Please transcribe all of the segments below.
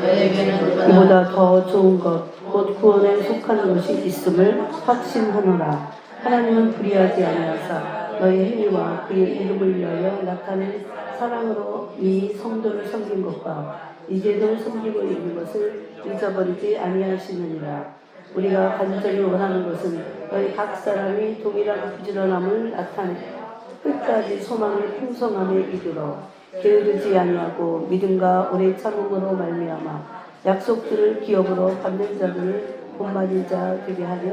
이보다 더 좋은 것, 곧 구원에 속한 것이 있음을 확신하노라. 하나님은 불의하지 아니하사 너희 행위와 그의 이름을 위하여 나타낸 사랑으로 이 성도를 섬긴 것과 이제도 섬기고 있는 것을 잊어버리지 아니하시느니라. 우리가 간절히 원하는 것은 너희 각 사람이 동일한 부지런함을 나타내 끝까지 소망의 풍성함에 이르러 게으르지 아니하고 믿음과 오래 참음으로 말미암아 약속들을 기업으로 받는 자들을 본받은 자 되게 하려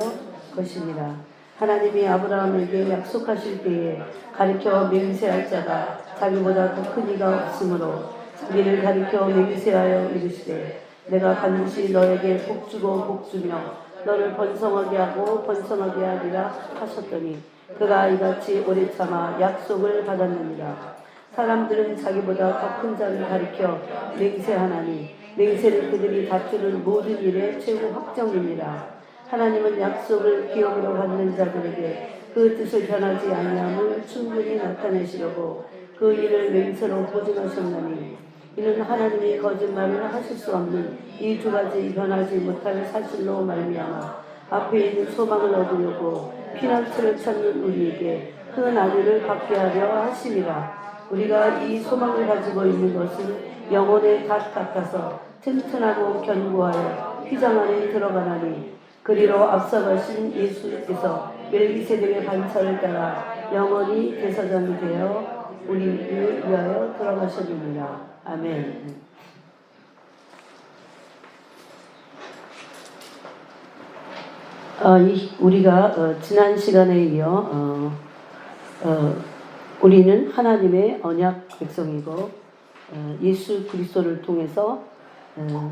것이니라. 하나님이 아브라함에게 약속하실 때에 가리켜 맹세할 자가 자기보다 더 큰 이가 없으므로 자기를 가리켜 맹세하여 이르시되 내가 반드시 너에게 복주고 복주며 너를 번성하게 하고 번성하게 하리라 하셨더니 그가 이같이 오래 참아 약속을 받았느니라. 사람들은 자기보다 더 큰 자를 가리켜 맹세하나니 맹세를 그들이 다투는 모든 일의 최후 확정입니다. 하나님은 약속을 기업으로 받는 자들에게 그 뜻을 변하지 아니함을 충분히 나타내시려고 그 일을 맹세로 보증하셨나니 이는 하나님이 거짓말을 하실 수 없는 이 두 가지 변하지 못할 사실로 말미암아 앞에 있는 소망을 얻으려고 피난처를 찾는 우리에게 큰 안위를 받게 하려 하심이라. 우리가 이 소망을 가지고 있는 것은 영혼의 갓 같아서 튼튼하고 견고하여 휘장 안에 들어가나니 그리로 앞서가신 예수께서 멜기세덱의 반차를 따라 영원히 대사장이 되어 우리를 위하여 돌아가셨느니라. 아멘. 우리가 지난 시간에 이어 우리는 하나님의 언약 백성이고 예수 그리스도를 통해서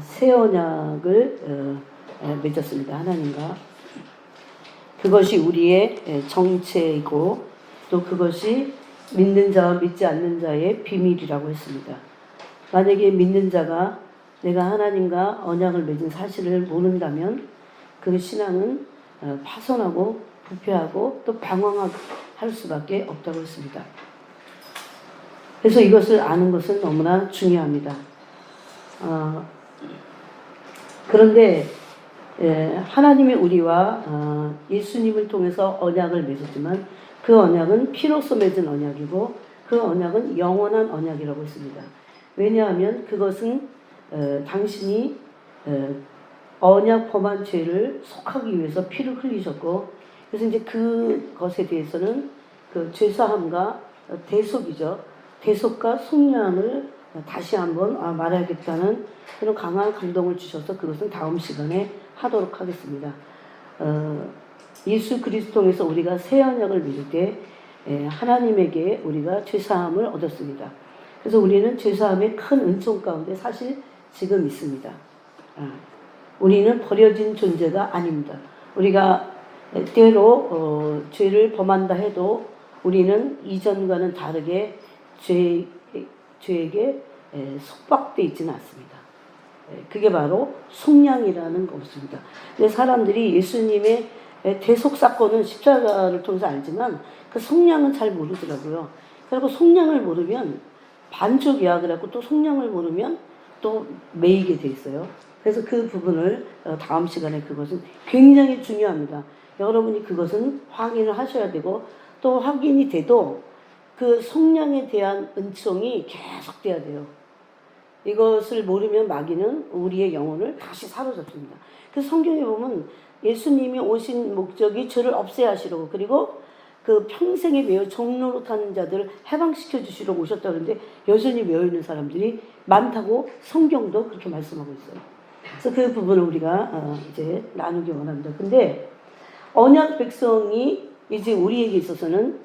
새 언약을 맺었습니다. 하나님과. 그것이 우리의 정체이고 또 그것이 믿는 자와 믿지 않는 자의 비밀이라고 했습니다. 만약에 믿는 자가 내가 하나님과 언약을 맺은 사실을 모른다면 그 신앙은 파손하고 부패하고 또 방황할 수밖에 없다고 했습니다. 그래서 이것을 아는 것은 너무나 중요합니다. 그런데 하나님이 우리와 예수님을 통해서 언약을 맺었지만 그 언약은 피로써 맺은 언약이고 그 언약은 영원한 언약이라고 했습니다. 왜냐하면 그것은 당신이 언약 범한 죄를 속하기 위해서 피를 흘리셨고 그래서 이제 그것에 대해서는 그 죄사함과 대속이죠. 대속과 속량을 다시 한번 말하겠다는 그런 강한 감동을 주셔서 그것은 다음 시간에 하도록 하겠습니다. 예수 그리스도 통해서 우리가 새 언약을 믿을 때 하나님에게 우리가 죄사함을 얻었습니다. 그래서 우리는 죄사함의 큰 은총 가운데 사실 지금 있습니다. 우리는 버려진 존재가 아닙니다. 우리가 때로 죄를 범한다 해도 우리는 이전과는 다르게 죄에게 속박되어 있지는 않습니다. 그게 바로 속량이라는 것입니다. 근데 사람들이 예수님의 대속 사건은 십자가를 통해서 알지만 그 속량은 잘 모르더라고요. 그리고 속량을 모르면 반쪽이야. 그래갖고 또 속량을 모르면 또 매이게 돼 있어요. 그래서 그 부분을 다음 시간에 그것은 굉장히 중요합니다. 여러분이 그것은 확인을 하셔야 되고 또 확인이 돼도 그 속량에 대한 은총이 계속돼야 돼요. 이것을 모르면 마귀는 우리의 영혼을 다시 사로잡습니다. 그 성경에 보면 예수님이 오신 목적이 죄를 없애야 하시려고 그리고 그 평생에 매여 종노릇하는 자들을 해방시켜 주시려고 오셨다고 하는데 여전히 매여 있는 사람들이 많다고 성경도 그렇게 말씀하고 있어요. 그래서 그 부분을 우리가 이제 나누기 원합니다. 근데 언약 백성이 이제 우리에게 있어서는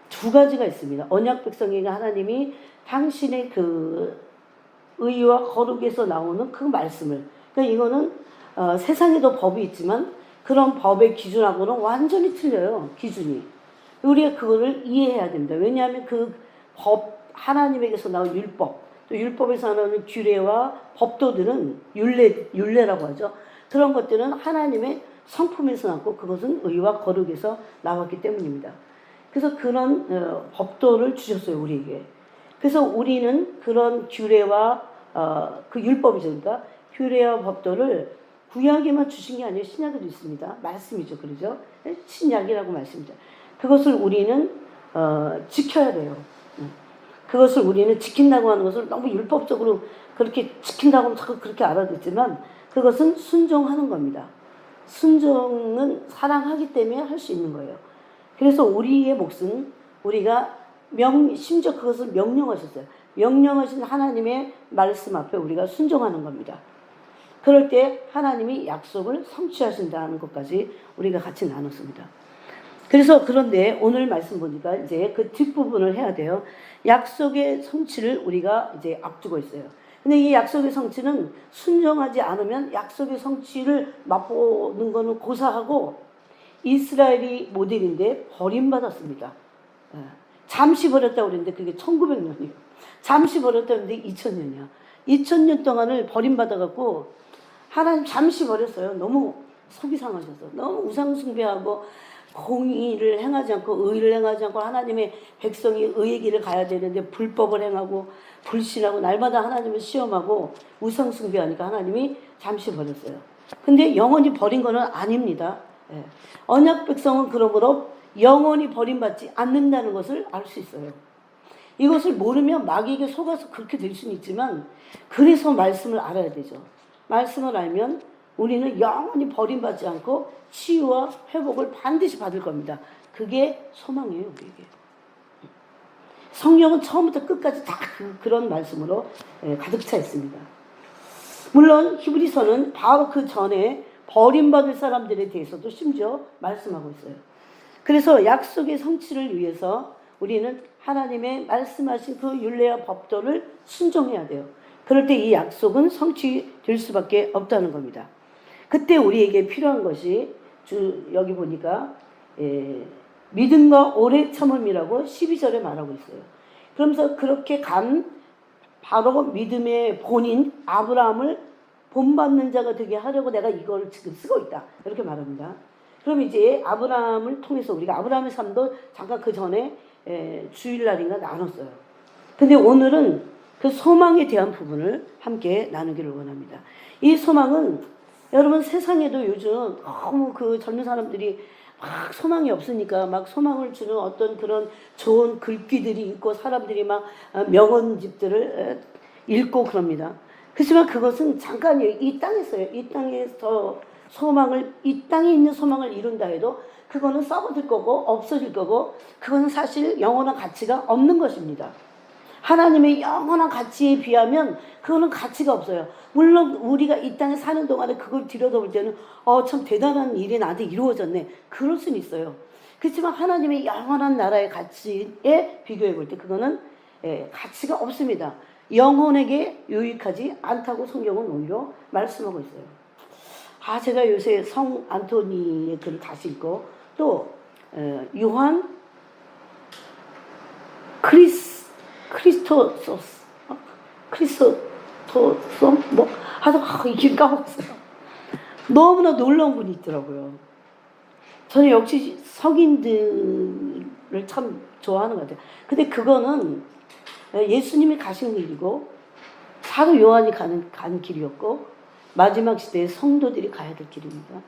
두 가지가 있습니다. 언약 백성에게 하나님이 당신의 그 의와 거룩에서 나오는 그 말씀을, 그러니까 이거는 세상에도 법이 있지만 그런 법의 기준하고는 완전히 틀려요. 기준이. 우리가 그거를 이해해야 됩니다. 왜냐하면 그 법, 하나님에게서 나온 율법, 또 율법에서 나오는 규례와 법도들은 율례라고 하죠. 그런 것들은 하나님의 성품에서 나왔고 그것은 의와 거룩에서 나왔기 때문입니다. 그래서 그런 법도를 주셨어요, 우리에게. 그래서 우리는 그런 규례와 그 율법이죠. 그러니까 규례와 법도를 구약에만 주신 게 아니라 신약에도 있습니다. 말씀이죠. 그러죠? 신약이라고 말씀이죠. 그것을 우리는 지켜야 돼요. 그것을 우리는 지킨다고 하는 것을 너무 율법적으로 그렇게 지킨다고 하면 자꾸 그렇게 알아듣지만 그것은 순종하는 겁니다. 순종은 사랑하기 때문에 할 수 있는 거예요. 그래서 우리의 몫은 우리가 심지어 그것을 명령하셨어요. 명령하신 하나님의 말씀 앞에 우리가 순종하는 겁니다. 그럴 때 하나님이 약속을 성취하신다는 것까지 우리가 같이 나눴습니다. 그래서 그런데 오늘 말씀 보니까 이제 그 뒷부분을 해야 돼요. 약속의 성취를 우리가 이제 앞두고 있어요. 근데 이 약속의 성취는 순종하지 않으면 약속의 성취를 맛보는 거는 고사하고 이스라엘이 모델인데 버림받았습니다. 잠시 버렸다고 그랬는데 그게 1900년이에요. 잠시 버렸다고 그랬는데 2000년이야. 2000년 동안을 버림받아갖고 하나님 잠시 버렸어요. 너무 속이 상하셔서. 너무 우상숭배하고 공의를 행하지 않고 의를 행하지 않고 하나님의 백성이 의의 길을 가야 되는데 불법을 행하고 불신하고 날마다 하나님을 시험하고 우상숭배하니까 하나님이 잠시 버렸어요. 근데 영원히 버린 거는 아닙니다. 언약 백성은 그러므로 영원히 버림받지 않는다는 것을 알 수 있어요. 이것을 모르면 마귀에게 속아서 그렇게 될 수는 있지만 그래서 말씀을 알아야 되죠. 말씀을 알면 우리는 영원히 버림받지 않고 치유와 회복을 반드시 받을 겁니다. 그게 소망이에요, 우리에게. 성경은 처음부터 끝까지 다 그런 말씀으로 가득 차 있습니다. 물론 히브리서는 바로 그 전에 버림받을 사람들에 대해서도 심지어 말씀하고 있어요. 그래서 약속의 성취를 위해서 우리는 하나님의 말씀하신 그 율례와 법도를 순종해야 돼요. 그럴 때 이 약속은 성취될 수밖에 없다는 겁니다. 그때 우리에게 필요한 것이 여기 보니까 믿음과 오래 참음이라고 12절에 말하고 있어요. 그러면서 그렇게 바로 믿음의 본인 아브라함을 본받는 자가 되게 하려고 내가 이걸 지금 쓰고 있다. 이렇게 말합니다. 그럼 이제 아브라함을 통해서 우리가 아브라함의 삶도 잠깐 그 전에 주일날인가 나눴어요. 근데 오늘은 그 소망에 대한 부분을 함께 나누기를 원합니다. 이 소망은 여러분 세상에도 요즘 너무 그 젊은 사람들이 막 소망이 없으니까 막 소망을 주는 어떤 그런 좋은 글귀들이 있고 사람들이 막 명언집들을 읽고 그럽니다. 그렇지만 그것은 잠깐이에요. 이 땅에서요. 이 땅에서 이 땅에 있는 소망을 이룬다 해도 그거는 썩어질 거고 없어질 거고 그거는 사실 영원한 가치가 없는 것입니다. 하나님의 영원한 가치에 비하면 그거는 가치가 없어요. 물론 우리가 이 땅에 사는 동안에 그걸 들여다볼 때는 참 대단한 일이 나한테 이루어졌네. 그럴 수는 있어요. 그렇지만 하나님의 영원한 나라의 가치에 비교해 볼 때 그거는 가치가 없습니다. 영혼에게 유익하지 않다고 성경은 오히려 말씀하고 있어요. 제가 요새 성 안토니의 글을 다시 읽고 또 요한 크리스토소 뭐 하다 이길 까먹었어요. 너무나 놀라운 분이 있더라고요. 저는 역시 성인들을 참 좋아하는 것 같아요. 근데 그거는 예수님이 가신 길이고 사도 요한이 가는 길이었고 마지막 시대에 성도들이 가야 될 길입니다.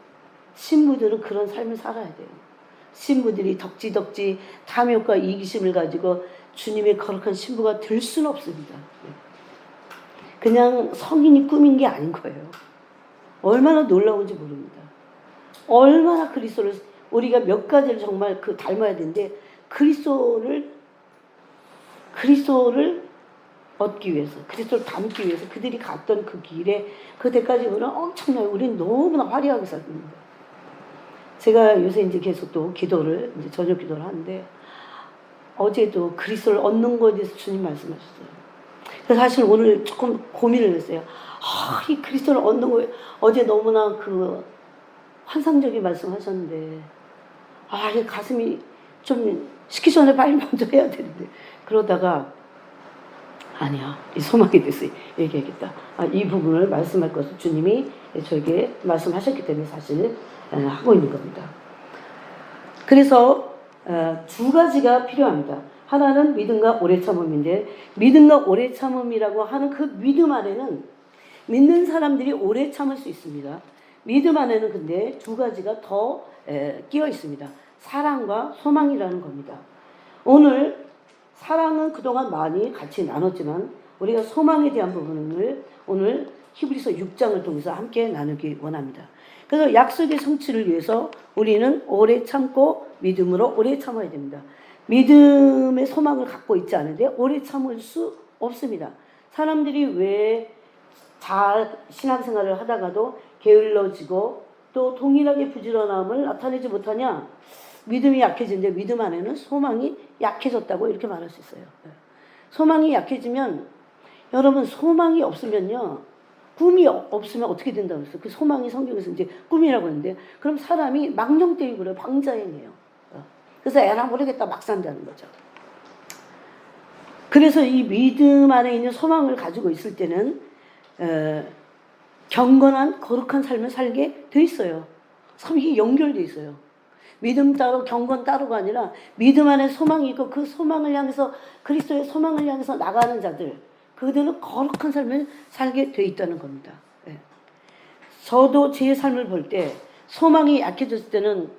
신부들은 그런 삶을 살아야 돼요. 신부들이 덕지덕지 탐욕과 이기심을 가지고 주님의 거룩한 신부가 될 수는 없습니다. 그냥 성인이 꾸민 게 아닌 거예요. 얼마나 놀라운지 모릅니다. 얼마나 그리스도를 우리가 몇 가지를 정말 닮아야 되는데 그리스도를 얻기 위해서 그리스도를 닮기 위해서 그들이 갔던 그 길에 그때까지 보면 엄청나요. 우리는 너무나 화려하게 살습니다. 제가 요새 이제 계속 또 기도를 이제 저녁 기도를 하는데 어제도 그리스도를 얻는 것에 대해서 주님 말씀하셨어요. 그래서 사실 오늘 조금 고민을 했어요. 이 그리스도를 얻는 거에 어제 너무나 그 환상적인 말씀하셨는데 이 가슴이 좀 식기 전에 빨리 먼저 해야 되는데 그러다가 아니야, 이 소망에 대해서 얘기하겠다. 이 부분을 말씀할 것을 주님이 저에게 말씀하셨기 때문에 사실 하고 있는 겁니다. 그래서 두 가지가 필요합니다. 하나는 믿음과 오래 참음인데, 믿음과 오래 참음이라고 하는 그 믿음 안에는 믿는 사람들이 오래 참을 수 있습니다. 믿음 안에는 근데 두 가지가 더 끼어 있습니다. 사랑과 소망이라는 겁니다. 오늘 사랑은 그동안 많이 같이 나눴지만 우리가 소망에 대한 부분을 오늘 히브리서 6장을 통해서 함께 나누기 원합니다. 그래서 약속의 성취를 위해서 우리는 오래 참고 믿음으로 오래 참아야 됩니다. 믿음의 소망을 갖고 있지 않은데 오래 참을 수 없습니다. 사람들이 왜 신앙생활을 하다가도 게을러지고 또 동일하게 부지런함을 나타내지 못하냐? 믿음이 약해진데 믿음 안에는 소망이 약해졌다고 이렇게 말할 수 있어요. 소망이 약해지면, 여러분 소망이 없으면요, 꿈이 없으면 어떻게 된다고 했어요? 그 소망이 성경에서 이제 꿈이라고 하는데, 그럼 사람이 망령되고 그래요. 방자행해요. 그래서 에라 모르겠다 막 산다는 거죠. 그래서 이 믿음 안에 있는 소망을 가지고 있을 때는 경건한 거룩한 삶을 살게 돼 있어요. 이게 연결돼 있어요. 믿음 따로 경건 따로가 아니라 믿음 안에 소망이 있고 그 소망을 향해서, 그리스도의 소망을 향해서 나가는 자들, 그들은 거룩한 삶을 살게 돼 있다는 겁니다. 저도 제 삶을 볼 때 소망이 약해졌을 때는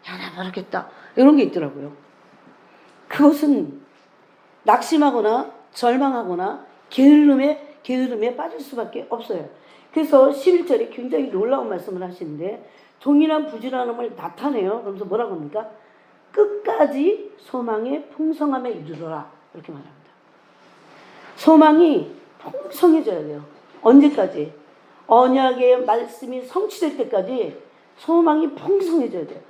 나 모르겠다 이런 게 있더라고요. 그것은 낙심하거나 절망하거나 게으름에 빠질 수밖에 없어요. 그래서 11절에 굉장히 놀라운 말씀을 하시는데, 동일한 부지런함을 나타내요. 그러면서 뭐라고 합니까? 끝까지 소망의 풍성함에 이르러라 이렇게 말합니다. 소망이 풍성해져야 돼요. 언제까지? 언약의 말씀이 성취될 때까지 소망이 풍성해져야 돼요.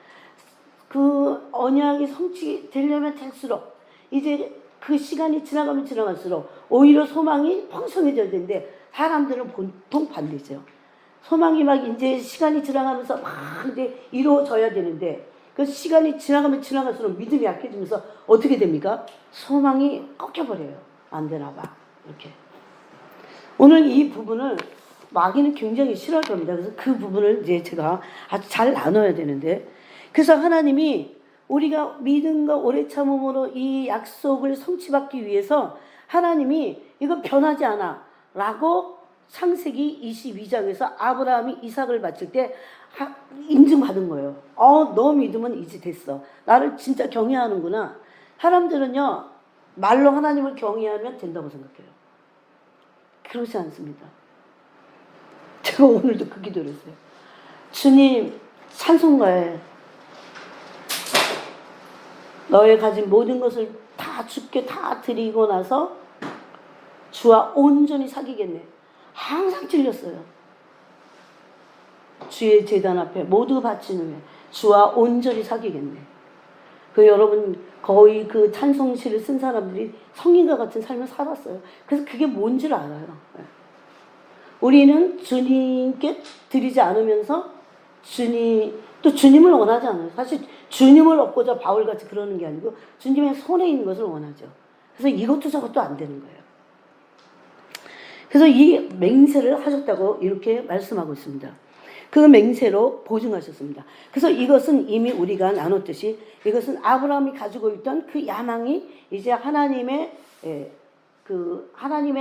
그 언약이 성취되려면 될수록, 이제 그 시간이 지나가면 지나갈수록 오히려 소망이 풍성해져야 되는데, 사람들은 보통 반대죠. 소망이 막 이제 시간이 지나가면서 막 이제 이루어져야 되는데, 그 시간이 지나가면 지나갈수록 믿음이 약해지면서 어떻게 됩니까? 소망이 꺾여버려요. 안 되나 봐. 이렇게. 오늘 이 부분을 마귀는 굉장히 싫어할 겁니다. 그래서 그 부분을 이제 제가 아주 잘 나눠야 되는데, 그래서 하나님이 우리가 믿음과 오래 참음으로 이 약속을 성취받기 위해서 하나님이 이거 변하지 않아 라고 창세기 22장에서 아브라함이 이삭을 바칠 때 인증받은 거예요. 너 믿음은 이제 됐어. 나를 진짜 경외하는구나. 사람들은요, 말로 하나님을 경외하면 된다고 생각해요. 그렇지 않습니다. 제가 오늘도 그 기도를 했어요. 주님, 찬송가에 너의 가진 모든 것을 다 주께 다 드리고 나서 주와 온전히 사귀겠네. 항상 틀렸어요. 주의 제단 앞에 모두 바친 후에 주와 온전히 사귀겠네. 여러분 거의 그 찬송시를 쓴 사람들이 성인과 같은 삶을 살았어요. 그래서 그게 뭔지를 알아요. 우리는 주님께 드리지 않으면서 또 주님을 원하지 않아요. 사실 주님을 얻고자 바울같이 그러는 게 아니고 주님의 손에 있는 것을 원하죠. 그래서 이것도 저것도 안 되는 거예요. 그래서 이 맹세를 하셨다고 이렇게 말씀하고 있습니다. 그 맹세로 보증하셨습니다. 그래서 이것은 이미 우리가 나눴듯이 이것은 아브라함이 가지고 있던 그 야망이 이제 하나님의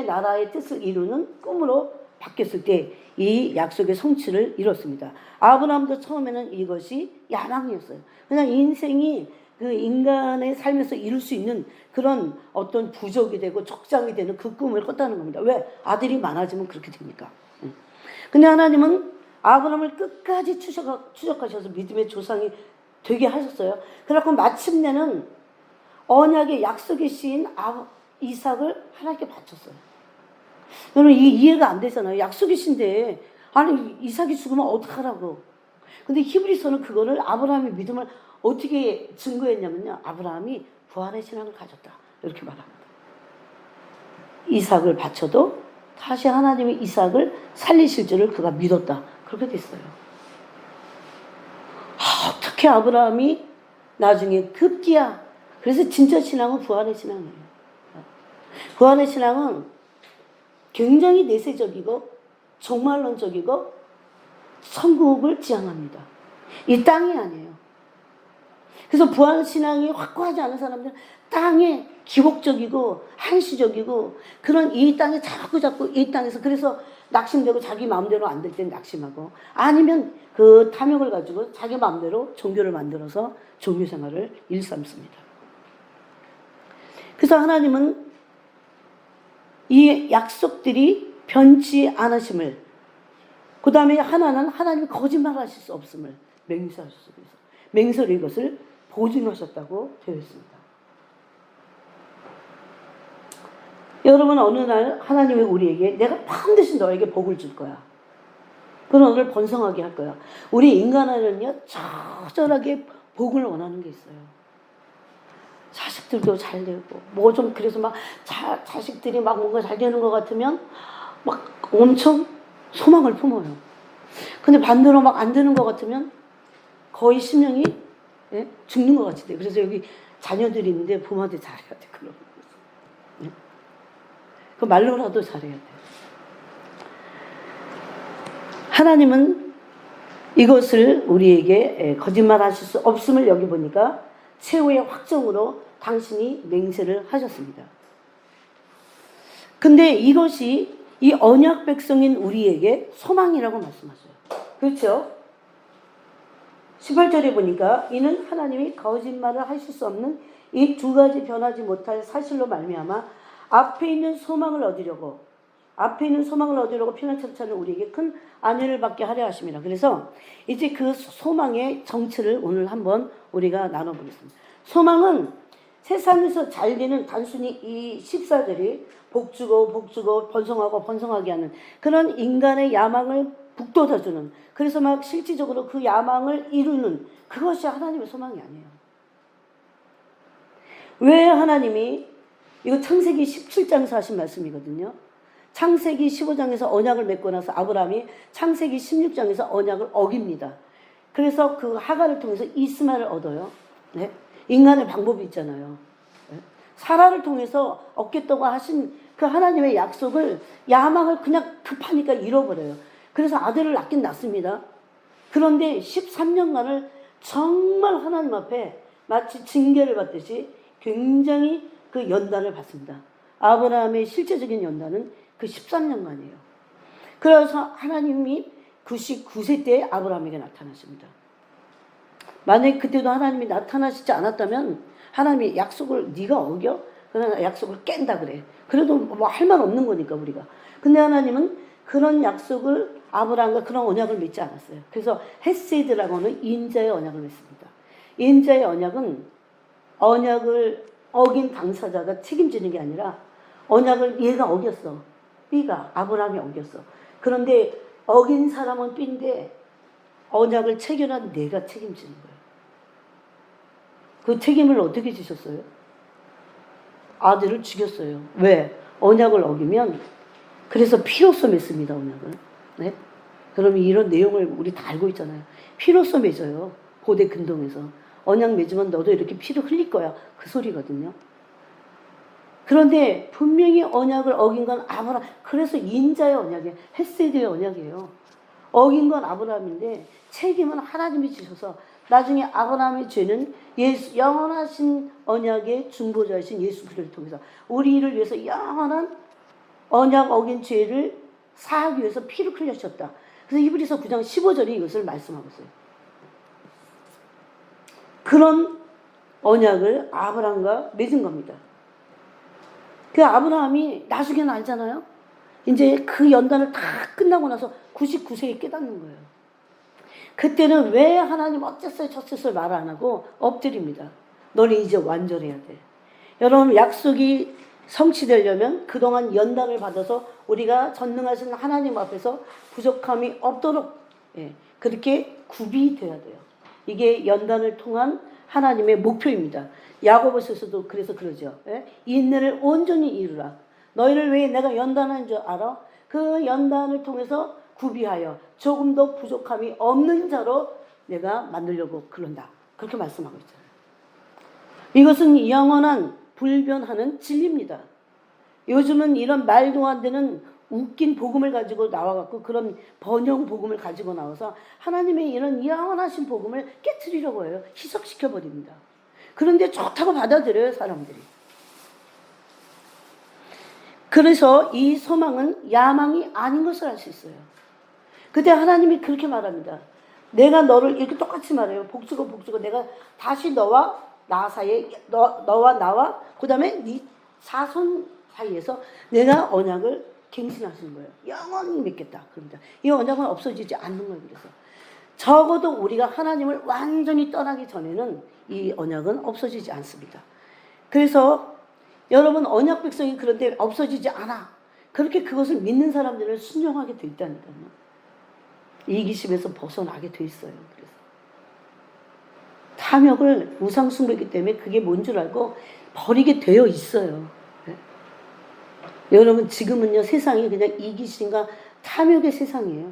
나라의 뜻을 이루는 꿈으로 바뀌었을 때 이 약속의 성취를 이뤘습니다. 아브라함도 처음에는 이것이 야망이었어요. 그냥 인생이 그 인간의 삶에서 이룰 수 있는 그런 어떤 부족이 되고 족장이 되는 그 꿈을 꿨다는 겁니다. 왜? 아들이 많아지면 그렇게 됩니까? 근데 하나님은 아브라함을 끝까지 추적하셔서 믿음의 조상이 되게 하셨어요. 그래갖고 마침내는 언약의 약속의 씨인 이삭을 하나님께 바쳤어요. 여러분 이게 이해가 안 되잖아요. 약속의 씨인데 아니 이삭이 죽으면 어떡하라고. 근데 히브리서는 그거를 아브라함의 믿음을 어떻게 증거했냐면요. 아브라함이 부활의 신앙을 가졌다. 이렇게 말합니다. 이삭을 바쳐도 다시 하나님이 이삭을 살리실 줄을 그가 믿었다. 그렇게 됐어요. 어떻게 아브라함이 나중에 급기야. 그래서 진짜 신앙은 부활의 신앙이에요. 부활의 신앙은 굉장히 내세적이고 종말론적이고 천국을 지향합니다. 이 땅이 아니에요. 그래서 부활신앙이 확고하지 않은 사람들은 땅에 기복적이고 한시적이고 그런 이 땅에 자꾸 이 땅에서 그래서 낙심되고 자기 마음대로 안 될 땐 낙심하고 아니면 그 탐욕을 가지고 자기 마음대로 종교를 만들어서 종교 생활을 일삼습니다. 그래서 하나님은 이 약속들이 변치 않으심을 그 다음에 하나는 하나님이 거짓말하실 수 없음을 맹세하셨습니다. 맹세로 이것을 보증하셨다고 되어 있습니다. 여러분 어느 날 하나님이 우리에게 내가 반드시 너에게 복을 줄 거야. 그럼 너를 번성하게 할 거야. 우리 인간은요 처절하게 복을 원하는 게 있어요. 자식들도 잘 되고 뭐 좀 그래서 막 자식들이 막 뭔가 잘 되는 것 같으면 막 엄청 소망을 품어요. 근데 반대로 막 안 되는 것 같으면 거의 심령이 죽는 것 같이 돼. 그래서 여기 자녀들이 있는데 부모한테 잘해야 돼. 그런 그 말로라도 잘해야 돼. 하나님은 이것을 우리에게 거짓말하실 수 없음을 여기 보니까 최후의 확정으로 당신이 맹세를 하셨습니다. 근데 이것이 이 언약 백성인 우리에게 소망이라고 말씀하셔요. 그렇죠? 18절에 보니까 이는 하나님이 거짓말을 하실 수 없는 이 두 가지 변하지 못할 사실로 말미암아 앞에 있는 소망을 얻으려고 피난처를 우리에게 큰 안위를 받게 하려 하십니다. 그래서 이제 그 소망의 정체를 오늘 한번 우리가 나눠보겠습니다. 소망은 세상에서 잘 되는 단순히 이 14절이 복주고 번성하게 하는 그런 인간의 야망을 북돋아주는 그래서 막 실질적으로 그 야망을 이루는 그것이 하나님의 소망이 아니에요. 왜 하나님이 이거 창세기 17장에서 하신 말씀이거든요. 창세기 15장에서 언약을 맺고 나서 아브라함이 창세기 16장에서 언약을 어깁니다. 그래서 그 하가를 통해서 이스마엘을 얻어요. 네? 인간의 방법이 있잖아요. 네? 사라를 통해서 얻겠다고 하신 그 하나님의 약속을 야망을 그냥 급하니까 잃어버려요. 그래서 아들을 낳긴 낳습니다. 그런데 13년간을 정말 하나님 앞에 마치 징계를 받듯이 굉장히 그 연단을 받습니다. 아브라함의 실제적인 연단은 그 13년간이에요. 그래서 하나님이 99세 때 아브라함에게 나타나십니다. 만약에 그때도 하나님이 나타나시지 않았다면 하나님이 약속을 네가 어겨? 그러나 약속을 깬다 그래. 그래도 뭐 할 말 없는 거니까 우리가. 근데 하나님은 그런 약속을 아브라함과 그런 언약을 맺지 않았어요. 그래서 헤세드라고는 인자의 언약을 맺습니다. 인자의 언약은 언약을 어긴 당사자가 책임지는 게 아니라 언약을 얘가 어겼어. B가 아브라함이 어겼어. 그런데 어긴 사람은 B인데 언약을 체결한 내가 책임지는 거예요. 그 책임을 어떻게 지셨어요? 아들을 죽였어요. 왜? 언약을 어기면 그래서 피로써 맺습니다. 언약을. 네? 그러면 이런 내용을 우리 다 알고 있잖아요. 피로써 맺어요. 고대 근동에서. 언약 맺으면 너도 이렇게 피를 흘릴 거야. 그 소리거든요. 그런데 분명히 언약을 어긴 건 아브라함. 그래서 인자의 언약이에요. 헤세드의 언약이에요. 어긴 건 아브라함인데 책임은 하나님이 지셔서 나중에 아브라함의 죄는 영원하신 언약의 중보자이신 예수 그리스도를 통해서 우리를 위해서 영원한 언약 어긴 죄를 사하기 위해서 피를 흘리셨다. 그래서 히브리서 9장 15절이 이것을 말씀하고 있어요. 그런 언약을 아브라함과 맺은 겁니다. 그 아브라함이 나중에는 알잖아요. 이제 그 연단을 다 끝나고 나서 99세에 깨닫는 거예요. 그때는 왜 하나님 어쨌어요 저쨌어요 말 안 하고 엎드립니다. 너는 이제 완전해야 돼. 여러분 약속이 성취되려면 그동안 연단을 받아서 우리가 전능하신 하나님 앞에서 부족함이 없도록 그렇게 구비되어야 돼요. 이게 연단을 통한 하나님의 목표입니다. 야고보서에서도 그래서 그러죠. 인내를 온전히 이루라. 너희를 왜 내가 연단한 줄 알아? 그 연단을 통해서 구비하여 조금 더 부족함이 없는 자로 내가 만들려고 그런다. 그렇게 말씀하고 있잖아요. 이것은 영원한 불변하는 진리입니다. 요즘은 이런 말도 안 되는 웃긴 복음을 가지고 나와갖고 그런 번영 복음을 가지고 나와서 하나님의 이런 영원하신 복음을 깨트리려고 해요. 희석시켜버립니다. 그런데 좋다고 받아들여요, 사람들이. 그래서 이 소망은 야망이 아닌 것을 알 수 있어요. 그때 하나님이 그렇게 말합니다. 내가 너를 이렇게 똑같이 말해요. 복수고 내가 다시 너와 나 사이에 너와 나와 그 다음에 네 사손 사이에서 내가 언약을 갱신하시는 거예요. 영원히 믿겠다. 그럽니다. 이 언약은 없어지지 않는 거예요. 그래서 적어도 우리가 하나님을 완전히 떠나기 전에는 이 언약은 없어지지 않습니다. 그래서 여러분 언약 백성이 그런데 없어지지 않아. 그렇게 그것을 믿는 사람들을 순종하게 돼 있다니까요. 이기심에서 벗어나게 돼 있어요. 그래서 탐욕을 우상 숭배이기 때문에 그게 뭔 줄 알고 버리게 되어 있어요. 네? 여러분 지금은요 세상이 그냥 이기심과 탐욕의 세상이에요.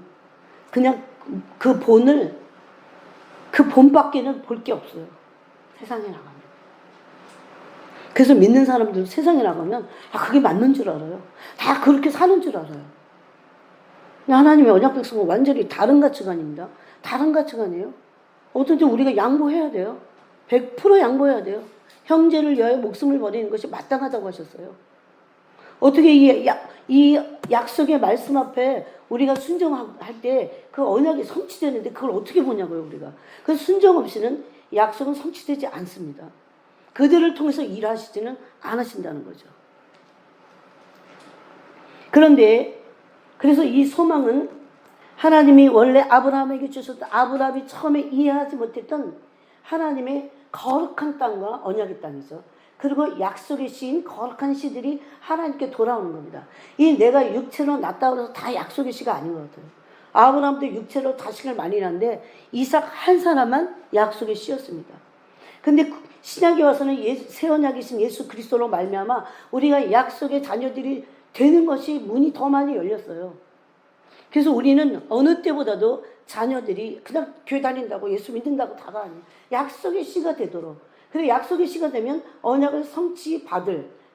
그냥 그 본밖에는 볼 게 없어요. 세상에 나가면. 그래서 믿는 사람들 세상에 나가면 그게 맞는 줄 알아요. 다 그렇게 사는 줄 알아요. 하나님의 언약 백성은 완전히 다른 가치관입니다. 다른 가치관이에요. 어떤 때 우리가 양보해야 돼요. 100% 양보해야 돼요. 형제를 위하여 목숨을 버리는 것이 마땅하다고 하셨어요. 어떻게 이 약속의 말씀 앞에 우리가 순종할 때 그 언약이 성취되는데 그걸 어떻게 보냐고요, 우리가. 그래서 순종 없이는 약속은 성취되지 않습니다. 그들을 통해서 일하시지는 않으신다는 거죠. 그런데 그래서 이 소망은 하나님이 원래 아브라함에게 주셨던 아브라함이 처음에 이해하지 못했던 하나님의 거룩한 땅과 언약의 땅이죠. 그리고 약속의 씨인 거룩한 씨들이 하나님께 돌아오는 겁니다. 이 내가 육체로 낳았다고 해서 다 약속의 씨가 아닌 것 같아요. 아브라함도 육체로 자식을 많이 낳는데 이삭 한 사람만 약속의 씨였습니다. 근데 신약에 와서는 새 언약이신 예수 그리스도로 말미암아 우리가 약속의 자녀들이 되는 것이 문이 더 많이 열렸어요. 그래서 우리는 어느 때보다도 자녀들이 그냥 교회 다닌다고 예수 믿는다고 다가 아니에요. 약속의 씨가 되도록. 그리고 약속의 씨가 되면 언약을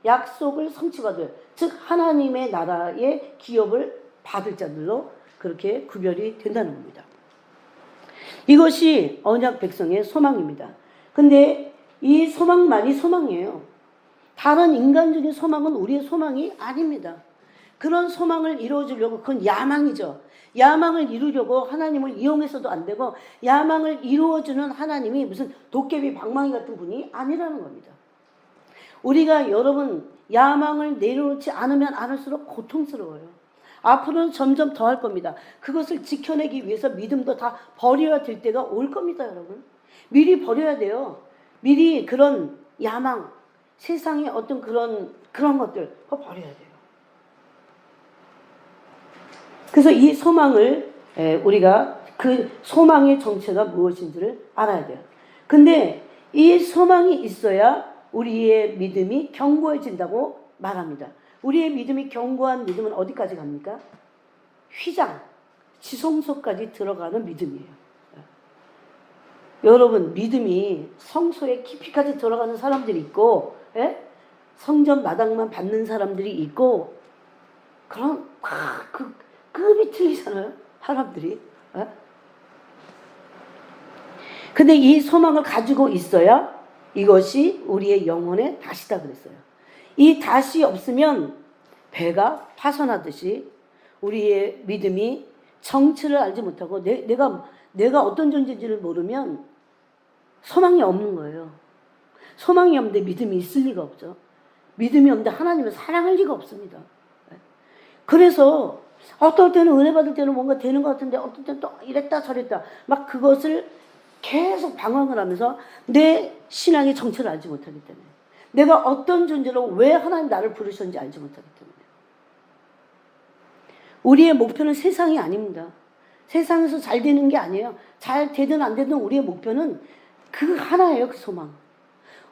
약속을 성취받을, 즉 하나님의 나라의 기업을 받을 자들로 그렇게 구별이 된다는 겁니다. 이것이 언약 백성의 소망입니다. 근데 이 소망만이 소망이에요. 다른 인간적인 소망은 우리의 소망이 아닙니다. 그런 소망을 이루어주려고 그건 야망이죠. 야망을 이루려고 하나님을 이용해서도 안 되고 야망을 이루어주는 하나님이 무슨 도깨비 방망이 같은 분이 아니라는 겁니다. 우리가 여러분 야망을 내려놓지 않으면 않을수록 고통스러워요. 앞으로는 점점 더 할 겁니다. 그것을 지켜내기 위해서 믿음도 다 버려야 될 때가 올 겁니다, 여러분. 미리 버려야 돼요. 미리 그런 야망, 세상의 어떤 그런 것들 버려야 돼요. 그래서 이 소망을 우리가 그 소망의 정체가 무엇인지를 알아야 돼요. 근데 이 소망이 있어야 우리의 믿음이 견고해진다고 말합니다. 우리의 믿음이 견고한 믿음은 어디까지 갑니까? 휘장, 지성소까지 들어가는 믿음이에요. 여러분 믿음이 성소에 깊이까지 들어가는 사람들이 있고 성전 마당만 받는 사람들이 있고 그런 그 급이 틀리잖아요. 사람들이. 근데 이 소망을 가지고 있어야 이것이 우리의 영혼의 다시다 그랬어요. 이 다시 없으면 배가 파손하듯이 우리의 믿음이 정체를 알지 못하고 내가 어떤 존재인지를 모르면 소망이 없는 거예요. 소망이 없는데 믿음이 있을 리가 없죠. 믿음이 없는데 하나님을 사랑할 리가 없습니다. 그래서 어떨 때는 은혜 받을 때는 뭔가 되는 것 같은데 어떨 때는 또 이랬다 저랬다 막 그것을 계속 방황을 하면서 내 신앙의 정체를 알지 못하기 때문에 내가 어떤 존재로 왜 하나님 나를 부르셨는지 알지 못하기 때문에 우리의 목표는 세상이 아닙니다. 세상에서 잘 되는 게 아니에요. 잘 되든 안 되든 우리의 목표는 그 하나예요. 그 소망.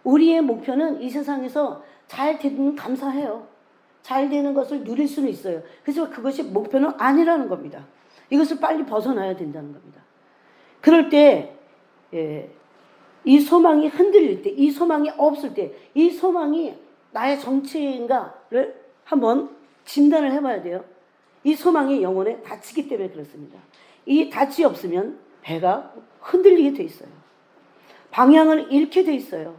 우리의 목표는 이 세상에서 잘 되든 감사해요. 잘 되는 것을 누릴 수는 있어요. 그래서 그것이 목표는 아니라는 겁니다. 이것을 빨리 벗어나야 된다는 겁니다. 그럴 때 이 소망이 흔들릴 때, 이 소망이 없을 때, 이 소망이 나의 정체인가를 한번 진단을 해봐야 돼요. 이 소망이 영혼에 닫히기 때문에 그렇습니다. 이 닫이 없으면 배가 흔들리게 돼 있어요. 방향을 잃게 돼 있어요.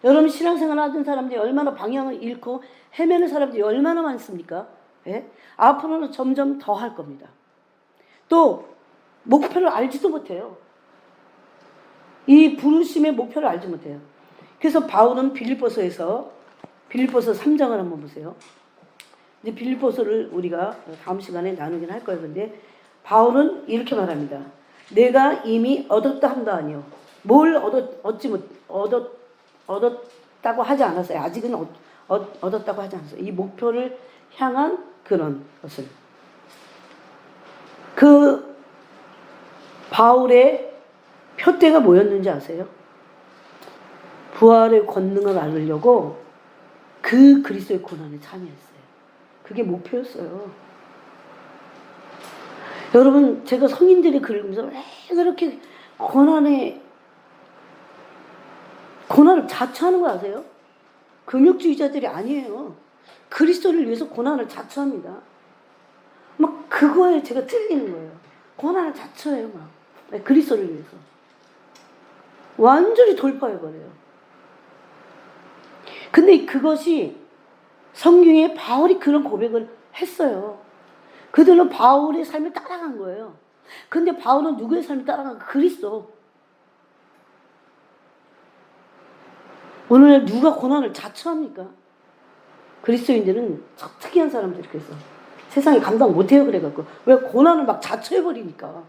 여러분 신앙생활 하던 사람들이 얼마나 방향을 잃고 헤매는 사람들이 얼마나 많습니까? 예? 앞으로는 점점 더 할 겁니다. 또 목표를 알지도 못해요. 이 부르심의 목표를 알지 못해요. 그래서 바울은 빌립보서에서 3장을 한번 보세요. 이제 빌립보서를 우리가 다음 시간에 나누긴 할 거예요. 근데 바울은 이렇게 말합니다. 내가 이미 얻었다 한다 아니요. 뭘 얻었다고 하지 않았어요. 아직은 얻었다고 하지 않았어요. 이 목표를 향한 그런 것을. 그 바울의 표대가 뭐였는지 아세요? 부활의 권능을 알리려고 그 그리스도의 고난에 참여했어요. 그게 목표였어요. 여러분 제가 성인들의 글을 읽으면서 왜 그렇게 고난을 자처하는 거 아세요? 금욕주의자들이 아니에요. 그리스도를 위해서 고난을 자처합니다. 막 그거에 제가 찔리는 거예요. 고난을 자처해요. 막 그리스도를 위해서. 완전히 돌파해버려요. 근데 그것이 성경에 바울이 그런 고백을 했어요. 그들은 바울의 삶을 따라간 거예요. 근데 바울은 누구의 삶을 따라간 거예요? 그리스도. 오늘 누가 고난을 자처합니까? 그리스도인들은 특이한 사람들이 그래서 세상에 감당 못해요. 그래갖고 왜 고난을 막 자처해버리니까.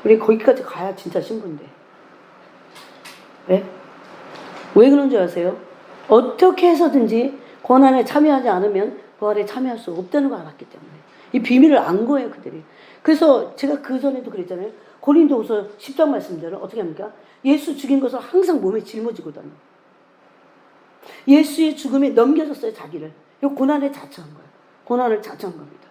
우리 거기까지 가야 진짜 신부인데. 왜? 왜 그런 줄 아세요? 어떻게 해서든지 고난에 참여하지 않으면 부활에 참여할 수 없다는 걸 알았기 때문에. 이 비밀을 안 거예요, 그들이. 그래서 제가 그 전에도 그랬잖아요. 고린도후서 10장 말씀대로 어떻게 합니까? 예수 죽인 것을 항상 몸에 짊어지고 다녀. 예수의 죽음에 넘겨줬어요, 자기를. 이 고난에 자처한 거예요. 고난을 자처한 겁니다.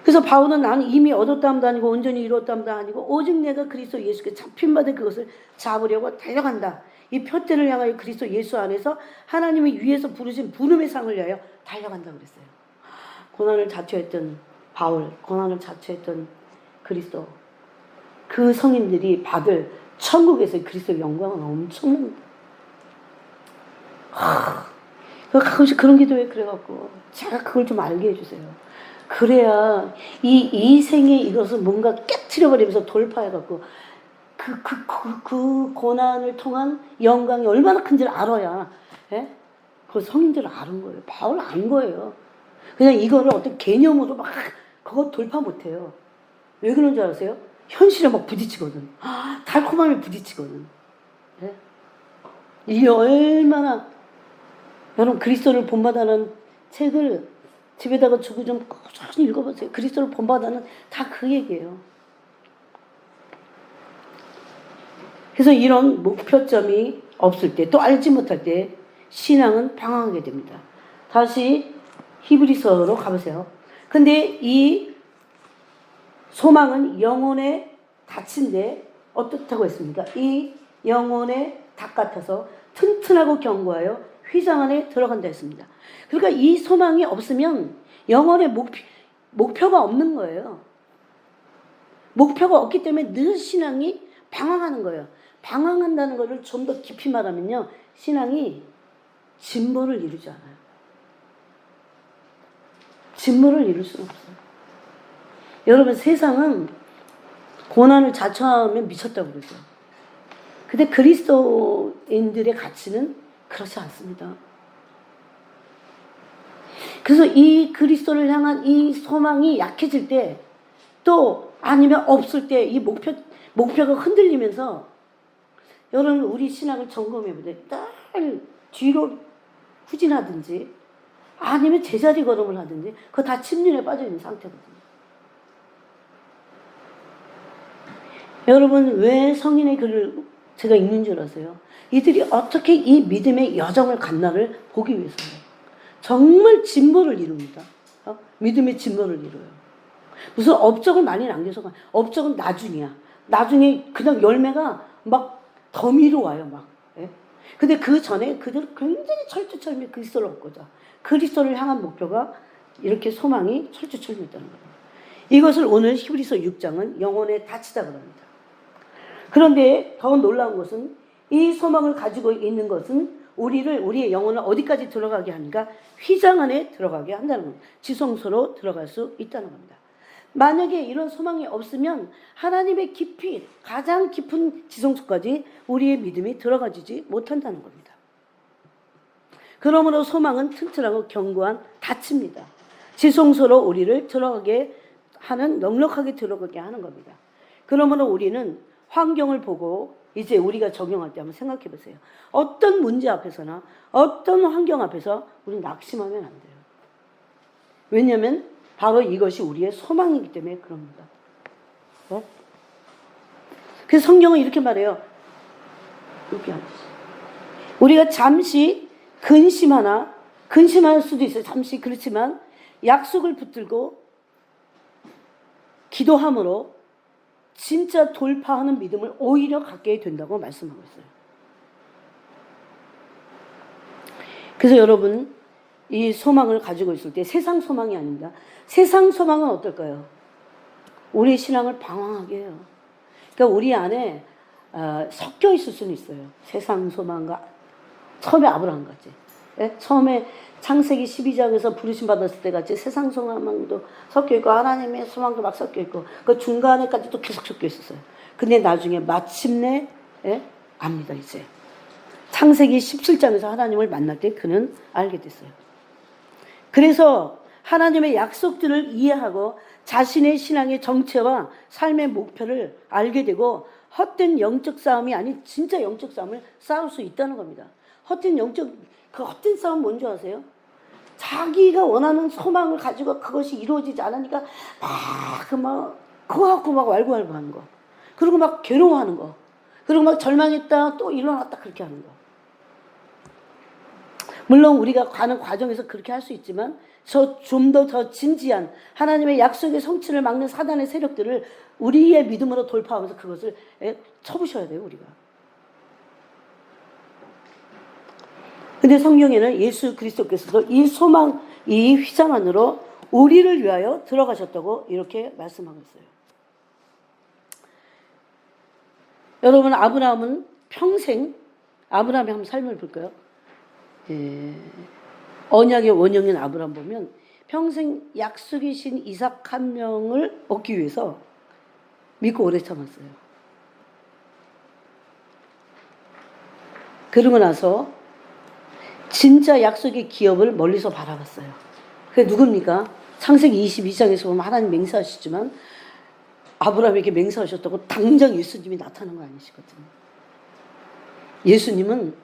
그래서 바울은 나는 이미 얻었다함도 아니고 온전히 이루었다함도 아니고 오직 내가 그리스도 예수께 잡힌 바 된 그것을 잡으려고 달려간다. 이 표대를 향하여 그리스도 예수 안에서 하나님이 위에서 부르신 부름의 상을 위하여 달려간다 그랬어요. 고난을 자처했던 바울, 고난을 자처했던 그리스도, 그 성인들이 받을 천국에서의 그리스도의 영광은 엄청납니다. 가끔씩 그런 기도에 그래갖고 제가 그걸 좀 알게 해주세요. 그래야 이 생에 이것을 뭔가 깨트려버리면서 돌파해갖고 그 고난을 통한 영광이 얼마나 큰지를 알아야, 예? 그 성인들을 아는 거예요. 바울을 안 거예요. 그냥 이거를 어떤 개념으로 막 그거 돌파 못해요. 왜 그런 줄 아세요? 현실에 막 부딪히거든. 달콤함에 부딪히거든. 예? 이게 얼마나, 여러분 그리스도를 본받아는 책을 집에다가 주고 좀 꾸준히 읽어보세요. 그리스도를 본받아는 다 그 얘기예요. 그래서 이런 목표점이 없을 때, 또 알지 못할 때 신앙은 방황하게 됩니다. 다시 히브리서로 가보세요. 근데 이 소망은 영혼의 덫인데 어떻다고 했습니까? 이 영혼의 닭 같아서 튼튼하고 견고하여 휘장 안에 들어간다 했습니다. 그러니까 이 소망이 없으면 영혼의 목표가 없는 거예요. 목표가 없기 때문에 늘 신앙이 방황하는 거예요. 방황한다는 것을 좀 더 깊이 말하면요, 신앙이 진보를 이루지 않아요. 진보를 이룰 수는 없어요. 여러분 세상은 고난을 자처하면 미쳤다고 그러죠. 근데 그리스도인들의 가치는 그렇지 않습니다. 그래서 이 그리스도를 향한 이 소망이 약해질 때, 또 아니면 없을 때 이 목표가 흔들리면서, 여러분 우리 신앙을 점검해보세요. 늘 뒤로 후진하든지 아니면 제자리 걸음을 하든지 그거 다 침륜에 빠져있는 상태거든요. 여러분 왜 성인의 글을 제가 읽는 줄 아세요? 이들이 어떻게 이 믿음의 여정을 갔나를 보기 위해서예요. 정말 진보를 이룹니다. 믿음의 진보를 이뤄요. 무슨 업적을 많이 남겨서, 업적은 나중이야. 나중에 그냥 열매가 막 더미로 와요. 막. 예? 근데 그 전에 그들은 굉장히 철두철미 그리스도를 얻고자 그리스도를 향한 목표가 이렇게 소망이 철두철미했다는 거예요. 이것을 오늘 히브리서 6장은 영혼에 닫히다 그럽니다. 그런데 더 놀라운 것은 이 소망을 가지고 있는 것은 우리의 영혼을 어디까지 들어가게 하는가? 휘장 안에 들어가게 한다는 겁니다. 지성소로 들어갈 수 있다는 겁니다. 만약에 이런 소망이 없으면 하나님의 깊이 가장 깊은 지성소까지 우리의 믿음이 들어가지지 못한다는 겁니다. 그러므로 소망은 튼튼하고 견고한 닫힙니다. 지성소로 우리를 들어가게 하는 넉넉하게 들어가게 하는 겁니다. 그러므로 우리는 환경을 보고 이제 우리가 적용할 때 한번 생각해 보세요. 어떤 문제 앞에서나 어떤 환경 앞에서 우리는 낙심하면 안 돼요. 왜냐하면 바로 이것이 우리의 소망이기 때문에 그럽니다. 네? 그래서 성경은 이렇게 말해요. 우리가 잠시 근심할 수도 있어요. 잠시. 그렇지만 약속을 붙들고 기도함으로 진짜 돌파하는 믿음을 오히려 갖게 된다고 말씀하고 있어요. 그래서 여러분, 이 소망을 가지고 있을 때 세상 소망이 아닙니다. 세상 소망은 어떨까요? 우리 신앙을 방황하게 해요. 그러니까 우리 안에 섞여 있을 수는 있어요. 세상 소망과 처음에 아브라함 같이. 예? 처음에 창세기 12장에서 부르심 받았을 때 같이 세상 소망도 섞여 있고 하나님의 소망도 막 섞여 있고 그 중간에까지도 계속 섞여 있었어요. 근데 나중에 마침내 압니다 이제. 창세기 17장에서 하나님을 만날 때 그는 알게 됐어요. 그래서 하나님의 약속들을 이해하고 자신의 신앙의 정체와 삶의 목표를 알게 되고 헛된 영적 싸움이 아닌 진짜 영적 싸움을 싸울 수 있다는 겁니다. 그 헛된 싸움 뭔지 아세요? 자기가 원하는 소망을 가지고 그것이 이루어지지 않으니까 그거 갖고 막 왈구왈부 하는 거. 그리고 막 괴로워하는 거. 그리고 막 절망했다 또 일어났다 그렇게 하는 거. 물론 우리가 가는 과정에서 그렇게 할 수 있지만 좀 더 진지한 하나님의 약속의 성취를 막는 사단의 세력들을 우리의 믿음으로 돌파하면서 그것을 쳐부셔야 돼요 우리가. 근데 성경에는 예수 그리스도께서도 이 소망, 이 휘장 안으로 우리를 위하여 들어가셨다고 이렇게 말씀하고 있어요. 여러분, 아브라함은 평생, 아브라함의 한번 삶을 볼까요? 언약의 원형인 아브라함 보면 평생 약속의 신 이삭 한 명을 얻기 위해서 믿고 오래 참았어요. 그러고 나서 진짜 약속의 기업을 멀리서 바라봤어요. 그게 누굽니까? 창세기 22장에서 보면 하나님 맹세하시지만 아브라함에게 맹세하셨다고 당장 예수님이 나타난 거 아니시거든요. 예수님은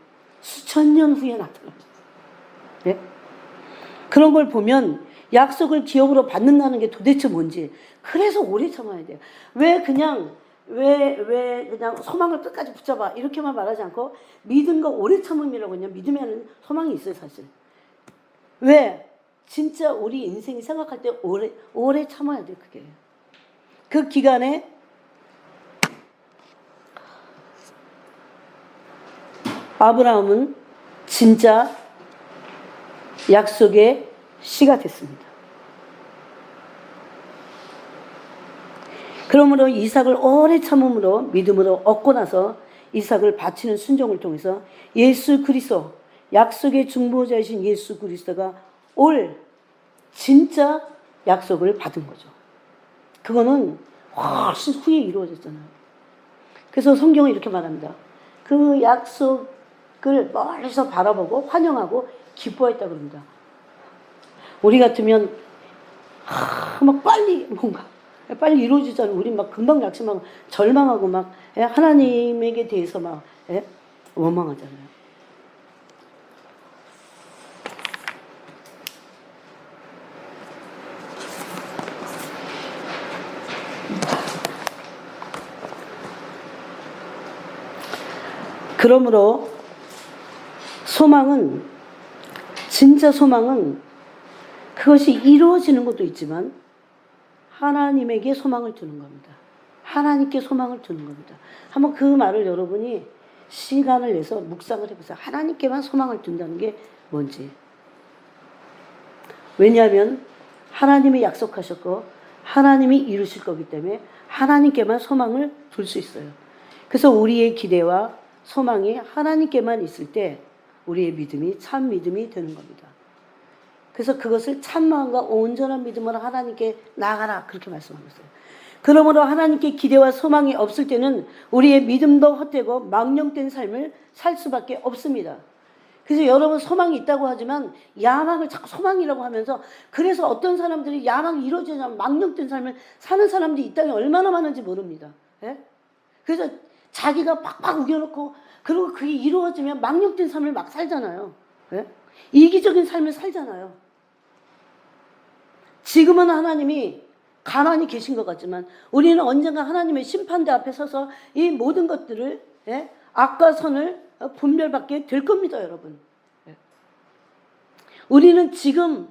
수천 년 후에 나타나셨어요. 네? 그런 걸 보면 약속을 기업으로 받는다는 게 도대체 뭔지 그래서 오래 참아야 돼요. 왜 그냥 소망을 끝까지 붙잡아 이렇게만 말하지 않고 믿음과 오래 참음이라고 그냥 믿으면 소망이 있어요 사실. 왜? 진짜 우리 인생이 생각할 때 오래 참아야 돼 그게. 그 기간에 아브라함은 진짜 약속의 씨가 됐습니다. 그러므로 이삭을 오래 참음으로 믿음으로 얻고 나서 이삭을 바치는 순종을 통해서 예수 그리스도, 약속의 중보자이신 예수 그리스도가 올 진짜 약속을 받은 거죠. 그거는 훨씬 후에 이루어졌잖아요. 그래서 성경은 이렇게 말합니다. 그 약속을 멀리서 바라보고 환영하고 기뻐했다고 합니다. 우리 같으면 막 빨리 이루어지잖아요. 우리 막 금방 낙심하고 절망하고 막 하나님에게 대해서 막 원망하잖아요. 그러므로 진짜 소망은 그것이 이루어지는 것도 있지만 하나님에게 소망을 두는 겁니다. 하나님께 소망을 두는 겁니다. 한번 그 말을 여러분이 시간을 내서 묵상을 해보세요. 하나님께만 소망을 둔다는 게 뭔지. 왜냐하면 하나님이 약속하셨고 하나님이 이루실 거기 때문에 하나님께만 소망을 둘 수 있어요. 그래서 우리의 기대와 소망이 하나님께만 있을 때 우리의 믿음이 참 믿음이 되는 겁니다. 그래서 그것을 참마음과 온전한 믿음으로 하나님께 나아가라 그렇게 말씀하고 있어요. 그러므로 하나님께 기대와 소망이 없을 때는 우리의 믿음도 헛되고 망령된 삶을 살 수밖에 없습니다. 그래서 여러분 소망이 있다고 하지만 야망을 자꾸 소망이라고 하면서 그래서 어떤 사람들이 야망이 이루어지냐면 망령된 삶을 사는 사람들이 이 땅에 얼마나 많은지 모릅니다. 예? 그래서 자기가 팍팍 우겨놓고 그리고 그게 이루어지면 망령된 삶을 막 살잖아요. 예? 이기적인 삶을 살잖아요. 지금은 하나님이 가만히 계신 것 같지만 우리는 언젠가 하나님의 심판대 앞에 서서 이 모든 것들을 악과 선을 분별받게 될 겁니다, 여러분. 우리는 지금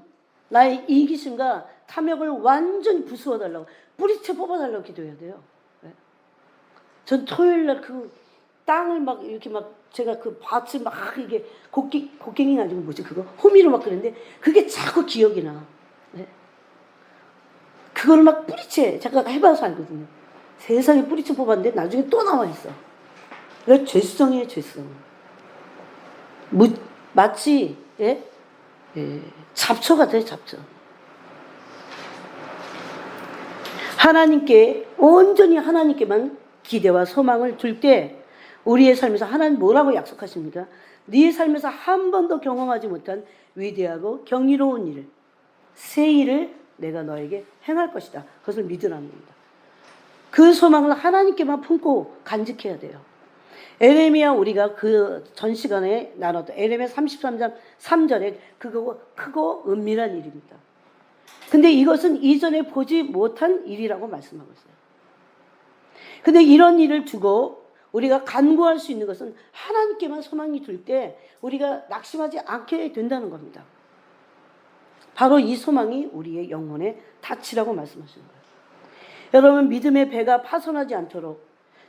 나의 이기심과 탐욕을 완전히 부수어달라고 뿌리채 뽑아달라고 기도해야 돼요. 전 토요일날 그 땅을 막 이렇게 막 제가 그 밭을 막 이게 곡괭이 아니고 뭐지 그거 호미로 막 그랬는데 그게 자꾸 기억이 나. 그걸 막 뿌리채 제가 해봐서 알거든요. 세상에 뿌리채 뽑았는데 나중에 또 나와 있어. 그러니까 죄성이에요, 죄성. 마치 잡초 같아요, 잡초. 하나님께 온전히 하나님께만 기대와 소망을 둘 때 우리의 삶에서 하나님 뭐라고 약속하십니까? 네 삶에서 한 번도 경험하지 못한 위대하고 경이로운 일, 새 일을 내가 너에게 행할 것이다. 그것을 믿으라는 겁니다. 그 소망을 하나님께만 품고 간직해야 돼요. 에레미야 우리가 그 전 시간에 나눴던 에레미야 33장 3절에 그거 크고 은밀한 일입니다. 근데 이것은 이전에 보지 못한 일이라고 말씀하고 있어요. 근데 이런 일을 두고 우리가 간구할 수 있는 것은 하나님께만 소망이 둘 때 우리가 낙심하지 않게 된다는 겁니다. 바로 이 소망이 우리의 영혼의 닻이라고 말씀하시는 거예요. 여러분 믿음의 배가 파손하지 않도록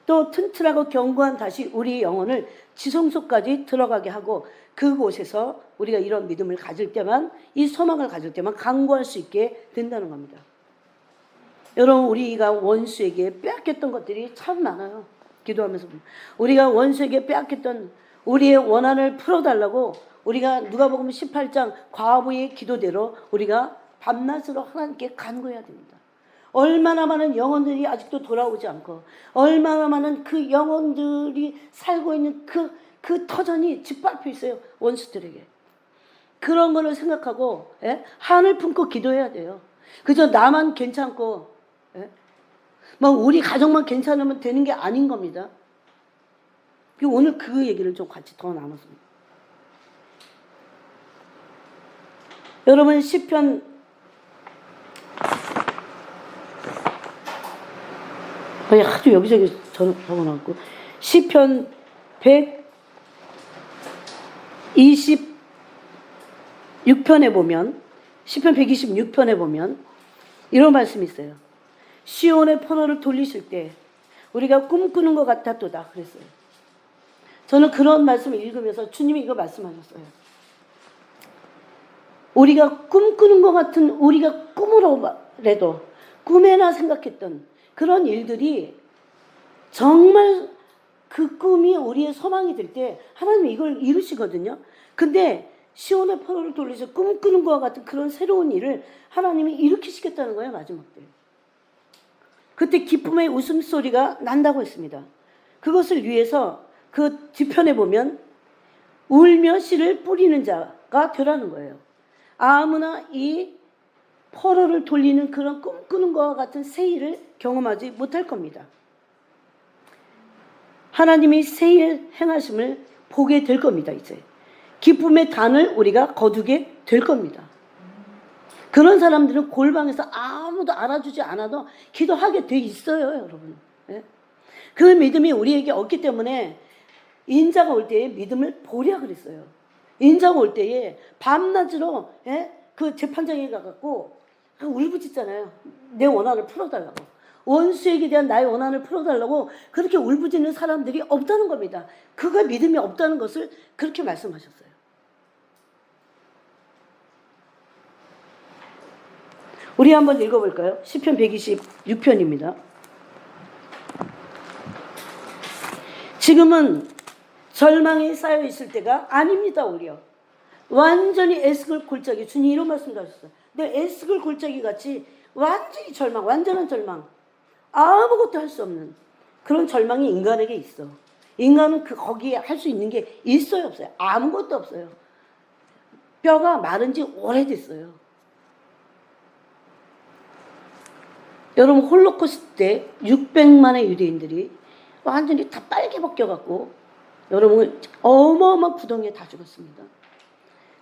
또 튼튼하고 견고한 닻이 우리의 영혼을 지성소까지 들어가게 하고 그곳에서 우리가 이런 믿음을 가질 때만 이 소망을 가질 때만 강구할 수 있게 된다는 겁니다. 여러분 우리가 원수에게 빼앗겼던 것들이 참 많아요. 기도하면서 우리가 원수에게 빼앗겼던 우리의 원한을 풀어달라고 우리가 누가복음 18장 과부의 기도대로 우리가 밤낮으로 하나님께 간구해야 됩니다. 얼마나 많은 영혼들이 아직도 돌아오지 않고 얼마나 많은 그 영혼들이 살고 있는 그 터전이 짓밟혀 있어요. 원수들에게. 그런 거를 생각하고 한을 품고 기도해야 돼요. 그저 나만 괜찮고 뭐 우리 가정만 괜찮으면 되는 게 아닌 겁니다. 오늘 그 얘기를 좀 같이 더 나눴습니다. 여러분 시편 하도 여기저기 적어놨고 시편 126편에 보면 시편 126편에 보면 이런 말씀이 있어요. 시온의 포로를 돌리실 때 우리가 꿈꾸는 것 같았도다 그랬어요. 저는 그런 말씀을 읽으면서 주님이 이거 말씀하셨어요. 우리가 꿈꾸는 것 같은 우리가 꿈으로라도 꿈에나 생각했던 그런 일들이 정말 그 꿈이 우리의 소망이 될 때 하나님이 이걸 이루시거든요. 근데 시온의 포로를 돌리셔 꿈꾸는 것과 같은 그런 새로운 일을 하나님이 일으키시겠다는 거예요. 마지막 때. 그때 기쁨의 웃음소리가 난다고 했습니다. 그것을 위해서 그 뒤편에 보면 울며 씨를 뿌리는 자가 되라는 거예요. 아무나 이 포로를 돌리는 그런 꿈꾸는 것과 같은 새 일을 경험하지 못할 겁니다. 하나님이 새 일 행하심을 보게 될 겁니다. 이제 기쁨의 단을 우리가 거두게 될 겁니다. 그런 사람들은 골방에서 아무도 알아주지 않아도 기도하게 돼 있어요, 여러분. 그 믿음이 우리에게 없기 때문에 인자가 올 때에 믿음을 보랴 그랬어요. 인자가 올 때에 밤낮으로 그 재판장에 가갖고 울부짖잖아요. 내 원한을 풀어달라고. 원수에게 대한 나의 원한을 풀어달라고 그렇게 울부짖는 사람들이 없다는 겁니다. 그가 믿음이 없다는 것을 그렇게 말씀하셨어요. 우리 한번 읽어볼까요? 시편 126편입니다. 지금은 절망이 쌓여 있을 때가 아닙니다. 오히려 완전히 에스겔 골짜기, 주님 이런 말씀도 하셨어요. 근데 에스겔 골짜기 같이 완전히 절망, 완전한 절망, 아무것도 할 수 없는 그런 절망이 인간에게 있어. 인간은 거기에 할 수 있는 게 있어요, 없어요? 아무것도 없어요. 뼈가 마른 지 오래됐어요. 여러분, 홀로코스트 때 600만의 유대인들이 완전히 다 빨개 벗겨갖고 여러분 어마어마한 구덩이에 다 죽었습니다.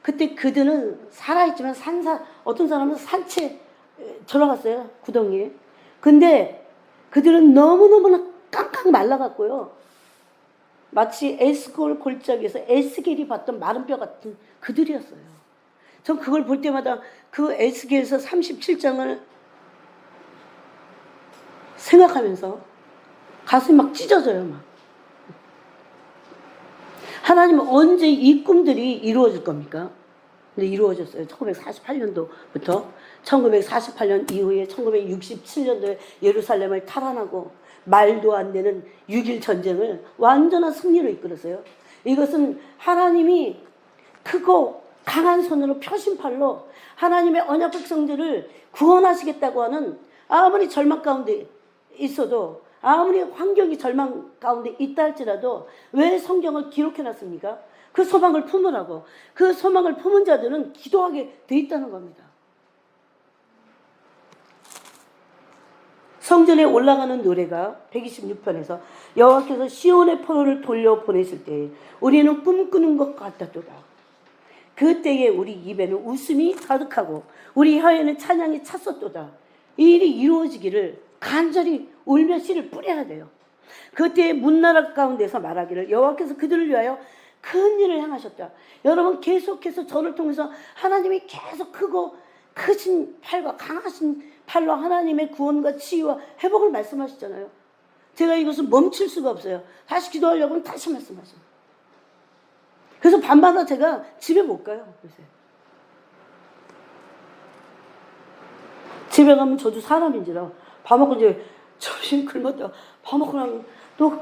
그때 그들은 살아있지만 어떤 사람은 산채 들어갔어요, 구덩이에. 근데 그들은 너무너무나 깡깡 말라갔고요. 마치 에스겔 골짜기에서 에스겔이 봤던 마른 뼈 같은 그들이었어요. 전 그걸 볼 때마다 그 에스겔에서 37장을 생각하면서 가슴이 막 찢어져요. 막. 하나님은 언제 이 꿈들이 이루어질 겁니까? 근데 이루어졌어요. 1948년도부터 1948년 이후에 1967년도에 예루살렘을 탈환하고 말도 안 되는 6.1 전쟁을 완전한 승리로 이끌었어요. 이것은 하나님이 크고 강한 손으로 표심팔로 하나님의 언약 백성들을 구원하시겠다고 하는, 아무리 절망 가운데 있어도, 아무리 환경이 절망 가운데 있다 할지라도 왜 성경을 기록해놨습니까? 그 소망을 품으라고. 그 소망을 품은 자들은 기도하게 돼 있다는 겁니다. 성전에 올라가는 노래가 126편에서 여호와께서 시온의 포로를 돌려보내실 때 우리는 꿈꾸는 것 같았도다. 그때에 우리 입에는 웃음이 가득하고 우리 혀에는 찬양이 찼었도다. 이 일이 이루어지기를 간절히 울며 씨를 뿌려야 돼요. 그때에 문나라 가운데서 말하기를 여호와께서 그들을 위하여 큰 일을 행하셨다. 여러분, 계속해서 저를 통해서 하나님이 계속 크고 크신 팔과 강하신 팔로 하나님의 구원과 치유와 회복을 말씀하시잖아요. 제가 이것을 멈출 수가 없어요. 다시 기도하려고 하면 다시 말씀하셔요. 그래서 밤마다 제가 집에 못 가요. 요새. 집에 가면 저도 사람인지라 밥 먹고 이제 점심 굶었다가 밥 먹고 나면 또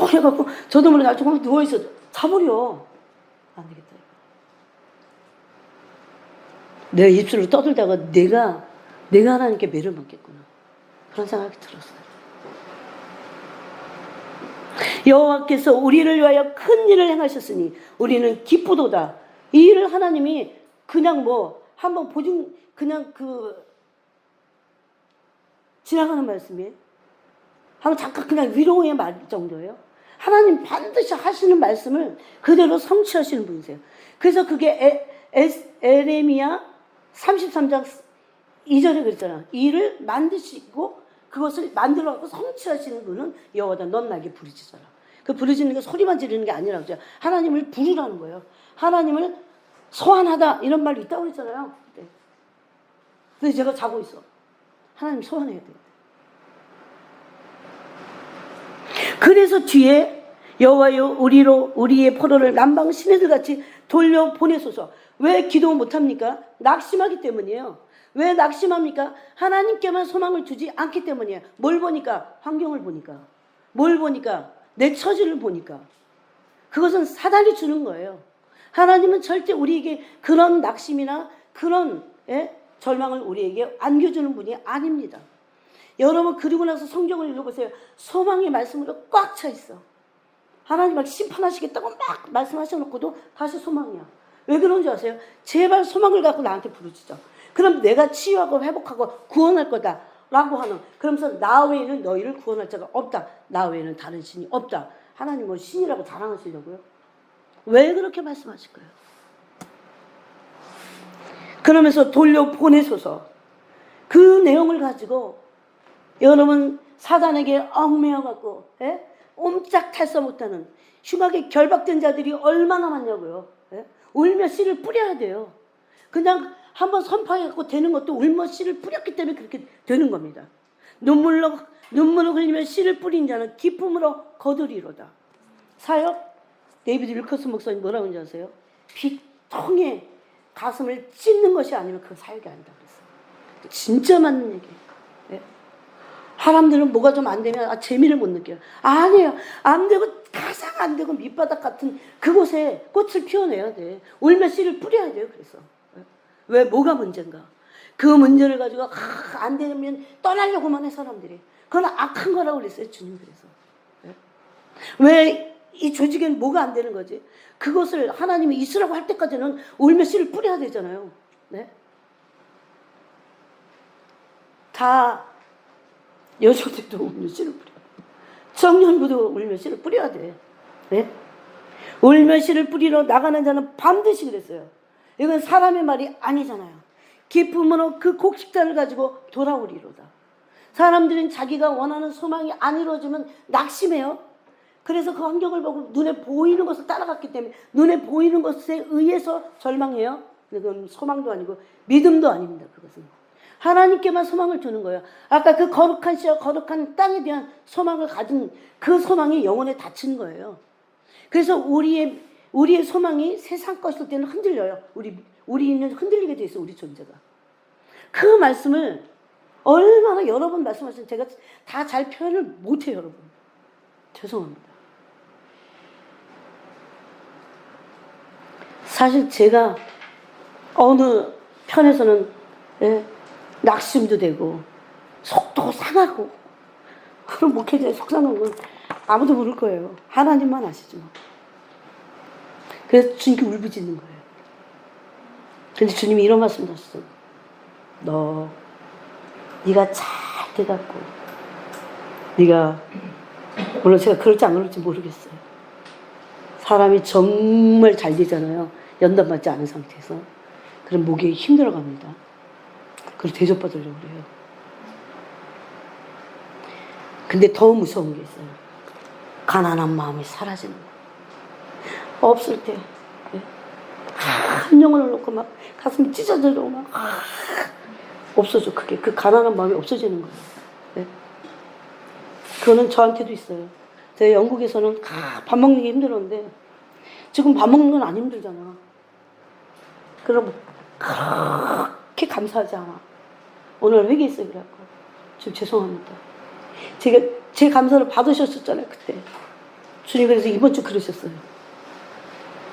해갖고 저도 몰래 날 조금 누워있어. 자버려. 안 되겠다. 내가 입술로 떠들다가 내가 하나님께 매를 맞겠구나. 그런 생각이 들었어요. 여호와께서 우리를 위하여 큰 일을 행하셨으니 우리는 기쁘도다. 이 일을 하나님이 그냥 한번 그냥 지나가는 말씀이에요. 한번 잠깐 그냥 위로의 말 정도예요. 하나님 반드시 하시는 말씀을 그대로 성취하시는 분이세요. 그래서 그게 에레미야 33장 2절에 그랬잖아. 이 일을 만드시고 그것을 만들어갖고 성취하시는 분은 여호와다. 넌 나에게 부르짖어라. 그 부르짖는 게 소리만 지르는 게 아니라고 그죠. 하나님을 부르라는 거예요. 하나님을 소환하다 이런 말이 있다고 그랬잖아요. 네. 근데 제가 자고 있어. 하나님 소환해야 돼요. 그래서 뒤에 여호와여 우리의 포로를 남방 시내들 같이 돌려 보내소서. 왜 기도 못합니까? 낙심하기 때문이에요. 왜 낙심합니까? 하나님께만 소망을 두지 않기 때문이에요. 뭘 보니까? 환경을 보니까. 뭘 보니까? 내 처지를 보니까. 그것은 사단이 주는 거예요. 하나님은 절대 우리에게 그런 낙심이나 그런 절망을 우리에게 안겨주는 분이 아닙니다. 여러분, 그리고 나서 성경을 읽어보세요. 소망의 말씀으로 꽉 차 있어. 하나님 막 심판하시겠다고 막 말씀하셔놓고도 다시 소망이야. 왜 그런지 아세요? 제발 소망을 갖고 나한테 부르짖어. 그럼 내가 치유하고 회복하고 구원할 거다 라고 하는, 그러면서 나 외에는 너희를 구원할 자가 없다. 나 외에는 다른 신이 없다. 하나님 뭐 신이라고 자랑하시려고요? 왜 그렇게 말씀하실까요? 그러면서 돌려보내소서. 그 내용을 가지고 여러분, 사단에게 얽매여갖고 옴짝달싹 못하는 흉하게 결박된 자들이 얼마나 많냐고요. 울며 씨를 뿌려야 돼요. 그냥 한번 선포해갖고 되는 것도 울며 씨를 뿌렸기 때문에 그렇게 되는 겁니다. 눈물로 눈물을 흘리며 씨를 뿌린 자는 기쁨으로 거두리로다. 사역 데이비드 윌커스 목사님 뭐라고 하는지 아세요? 비통에 가슴을 찢는 것이 아니면 그건 사역이 아니다 그랬어요. 진짜 맞는 얘기예요. 네. 사람들은 뭐가 좀 안 되면 재미를 못 느껴요. 아니에요. 안 되고 가장 안 되고 밑바닥 같은 그곳에 꽃을 피워내야 돼. 울며 씨를 뿌려야 돼요. 그래서 왜 뭐가 문제인가? 그 문제를 가지고 안 되면 떠나려고만 해 사람들이. 그건 악한 거라고 그랬어요 주님. 그래서 왜 이 조직에는 뭐가 안 되는 거지? 그것을 하나님이 있으라고 할 때까지는 울며 씨를 뿌려야 되잖아요. 네? 다 여성들도 울며 씨를 뿌려. 청년부도 울며 씨를 뿌려야 돼. 네? 울며 씨를 뿌리러 나가는 자는 반드시 그랬어요. 이건 사람의 말이 아니잖아요. 기쁨으로 그 곡식단을 가지고 돌아오리로다. 사람들은 자기가 원하는 소망이 안 이루어지면 낙심해요. 그래서 그 환경을 보고 눈에 보이는 것을 따라갔기 때문에 눈에 보이는 것에 의해서 절망해요. 그건 소망도 아니고 믿음도 아닙니다. 그것은 하나님께만 소망을 두는 거예요. 아까 그 거룩한 씨와 거룩한 땅에 대한 소망을 가진 그 소망이 영혼에 닫히는 거예요. 그래서 우리의 소망이 세상 것일 때는 흔들려요. 우리는 흔들리게 돼 있어. 우리 존재가. 그 말씀을 얼마나 여러 번 말씀하시는 제가 다 잘 표현을 못해요. 여러분. 죄송합니다. 사실 제가 어느 편에서는 낙심도 되고 속도 상하고 그런 목회자의 속상한 건 아무도 모를 거예요. 하나님만 아시죠. 그래서 주님께 울부짖는 거예요. 근데 주님이 이런 말씀을 하셨어요. 네가 잘 돼갖고 네가 물론 제가 그럴지 안 그럴지 모르겠어요. 사람이 정말 잘 되잖아요. 연단받지 않은 상태에서. 그럼 목이 힘들어갑니다. 그리고 대접받으려고 그래요. 근데 더 무서운 게 있어요. 가난한 마음이 사라지는 거. 없을 때 한 영혼을 놓고 막 가슴이 찢어지려고 막 없어져. 그게 그 가난한 마음이 없어지는 거예요. 네? 그거는 저한테도 있어요. 제가 영국에서는 밥 먹는 게 힘들었는데 지금 밥 먹는 건 안 힘들잖아. 그럼 그렇게 감사하지 않아. 오늘 회개했어요. 그래갖고 좀 죄송합니다. 제 감사를 받으셨었잖아요. 그때 주님. 그래서 이번 주 그러셨어요.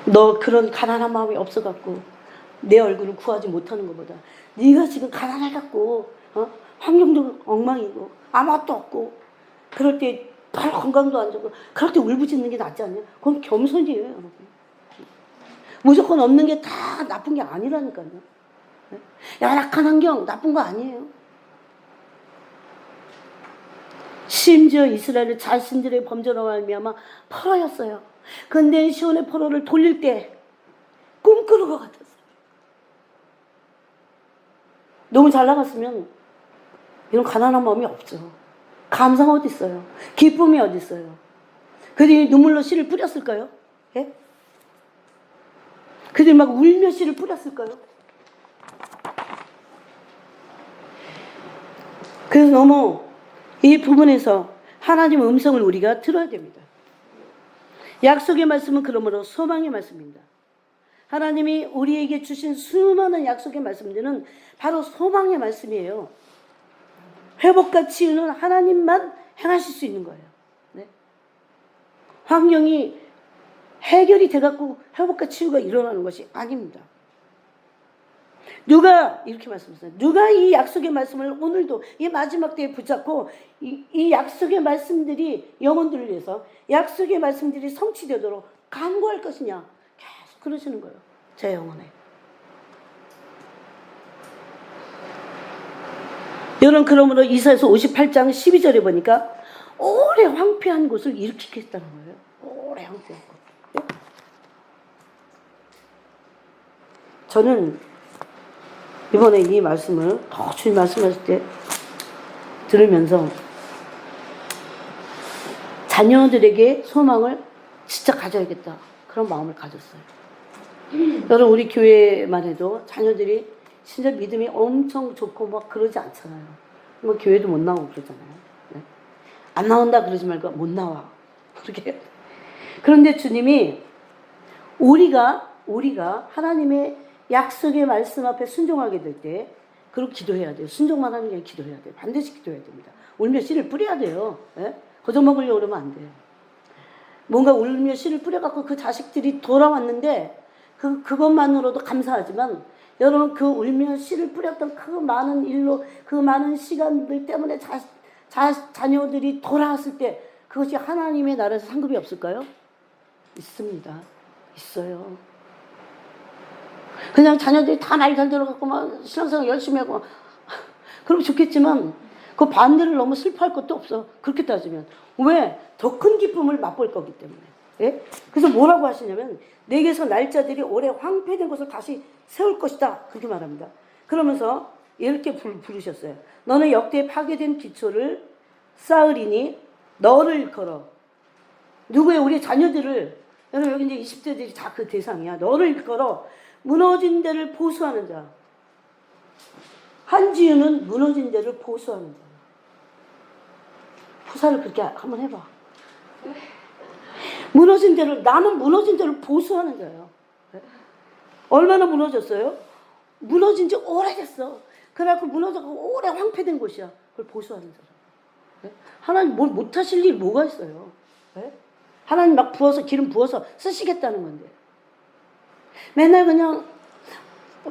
너 그런 가난한 마음이 없어갖고 내 얼굴을 구하지 못하는 것보다 네가 지금 가난해갖고 환경도 엉망이고 아무것도 없고 그럴 때 별 건강도 안 좋고 그럴 때 울부짖는 게 낫지 않냐? 그건 겸손이에요. 여러분. 무조건 없는 게 다 나쁜 게 아니라니까요. 열악한 환경 나쁜 거 아니에요. 심지어 이스라엘은 자신들의 범죄로 말미암아 포로였어요. 근데 시온의 포로를 돌릴 때 꿈꾸는 것 같았어요. 너무 잘 나갔으면 이런 가난한 마음이 없죠. 감사가 어디 있어요? 기쁨이 어디 있어요? 그들이 눈물로 씨를 뿌렸을까요? 예? 그들이 막 울며 씨를 뿌렸을까요? 그래서 너무 이 부분에서 하나님의 음성을 우리가 들어야 됩니다. 약속의 말씀은 그러므로 소망의 말씀입니다. 하나님이 우리에게 주신 수많은 약속의 말씀들은 바로 소망의 말씀이에요. 회복과 치유는 하나님만 행하실 수 있는 거예요. 네? 환경이 해결이 돼갖고 회복과 치유가 일어나는 것이 아닙니다. 누가 이렇게 말씀하셨어요. 누가 이 약속의 말씀을 오늘도 이 마지막 때에 붙잡고 이 약속의 말씀들이 영혼들을 위해서 약속의 말씀들이 성취되도록 간구할 것이냐. 계속 그러시는 거예요. 제 영혼에. 여러분 그러므로 이사야서 58장 12절에 보니까 오래 황폐한 곳을 일으키겠다는 거예요. 오래 황폐한 곳. 저는 이번에 이 말씀을 주님 말씀하실 때 들으면서 자녀들에게 소망을 진짜 가져야겠다. 그런 마음을 가졌어요. 여러분 우리 교회만 해도 자녀들이 진짜 믿음이 엄청 좋고 막 그러지 않잖아요. 뭐 교회도 못 나오고 그러잖아요. 네? 안 나온다 그러지 말고 못 나와. 그렇게 해야 돼. 그런데 주님이 우리가 하나님의 약속의 말씀 앞에 순종하게 될 때, 그리고 기도해야 돼요. 순종만 하는 게 아니라 기도해야 돼요. 반드시 기도해야 됩니다. 울며 씨를 뿌려야 돼요. 예? 거저 먹으려고 그러면 안 돼요. 뭔가 울며 씨를 뿌려갖고 그 자식들이 돌아왔는데, 그것만으로도 감사하지만, 여러분 그 울며 씨를 뿌렸던 그 많은 일로, 그 많은 시간들 때문에 자녀들이 돌아왔을 때, 그것이 하나님의 나라에서 상급이 없을까요? 있습니다. 있어요. 그냥 자녀들이 다 말 잘 들어갖고 막 신앙생활 열심히 하고 그러면 좋겠지만 그 반대를 너무 슬퍼할 것도 없어. 그렇게 따지면. 왜? 더 큰 기쁨을 맛볼 거기 때문에. 예? 그래서 뭐라고 하시냐면 내게서 날짜들이 오래 황폐된 것을 다시 세울 것이다. 그렇게 말합니다. 그러면서 이렇게 부르셨어요. 너는 역대 파괴된 기초를 쌓으리니 너를 걸어. 누구의 우리 자녀들을, 여러분 여기 이제 20대들이 다 그 대상이야. 너를 걸어 무너진 데를 보수하는 자. 한지윤은 무너진 데를 보수하는 자. 후사를 그렇게 한번 해봐. 무너진 데를, 나는 무너진 데를 보수하는 자예요. 얼마나 무너졌어요? 무너진 지 오래됐어. 그래갖고 무너져서 오래 황폐된 곳이야. 그걸 보수하는 사람. 하나님 뭘 못하실 일 뭐가 있어요? 하나님 막 부어서 기름 부어서 쓰시겠다는 건데 맨날 그냥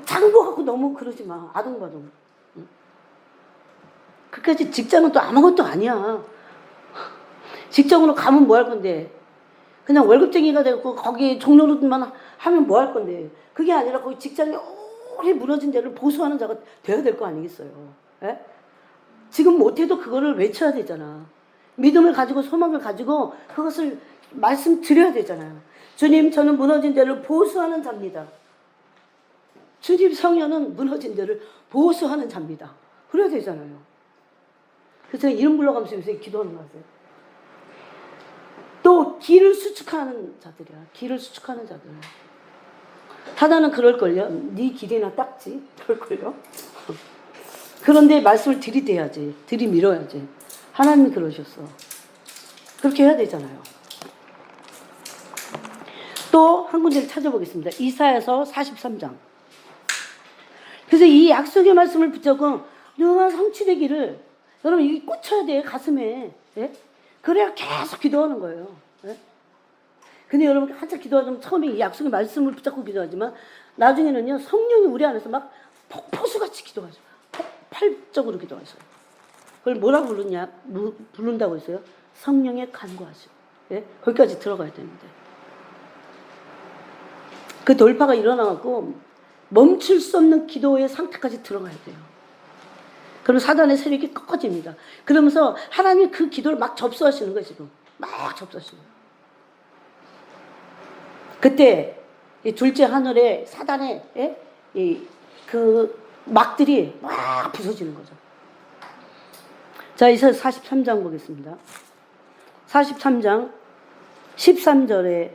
작은 거 갖고 너무 그러지 마. 아둥바둥. 그까지 직장은 또 아무것도 아니야. 직장으로 가면 뭐 할 건데, 그냥 월급쟁이가 되고 거기 종로로만 하면 뭐 할 건데, 그게 아니라 거기 직장이 오래 무너진 데를 보수하는 자가 되어야 될 거 아니겠어요. 에? 지금 못해도 그거를 외쳐야 되잖아. 믿음을 가지고 소망을 가지고 그것을 말씀드려야 되잖아요. 주님, 저는 무너진 데를 보수하는 자입니다. 주님 성령은 무너진 데를 보수하는 자입니다. 그래야 되잖아요. 그래서 이름 불러가면서 요새 기도하는 거 아세요? 또 길을 수축하는 자들이야. 길을 수축하는 자들. 사단은 그럴걸요. 네 길이나 닦지. 그럴걸요. 그런데 말씀을 들이대야지. 들이밀어야지. 하나님이 그러셨어. 그렇게 해야 되잖아요. 또 한 군데를 찾아보겠습니다. 이사야서 43장. 그래서 이 약속의 말씀을 붙잡고 누가 성취되기를, 여러분 이게 꽂혀야 돼 가슴에. 예? 그래야 계속 기도하는 거예요. 예? 근데 여러분 한참 기도하면 처음에 이 약속의 말씀을 붙잡고 기도하지만 나중에는요 성령이 우리 안에서 막 폭포수같이 기도하죠. 폭발적으로 기도하셔요. 그걸 뭐라고 부른다고 했어요? 성령의 간구하죠. 예? 거기까지 들어가야 되는데. 그 돌파가 일어나고 멈출 수 없는 기도의 상태까지 들어가야 돼요. 그럼 사단의 세력이 꺾어집니다. 그러면서 하나님이 그 기도를 막 접수하시는 거예요, 지금. 막 접수하시는 거예요. 그때 이 둘째 하늘에 사단의 그 막들이 막 부서지는 거죠. 자, 이제 43장 보겠습니다. 43장 13절에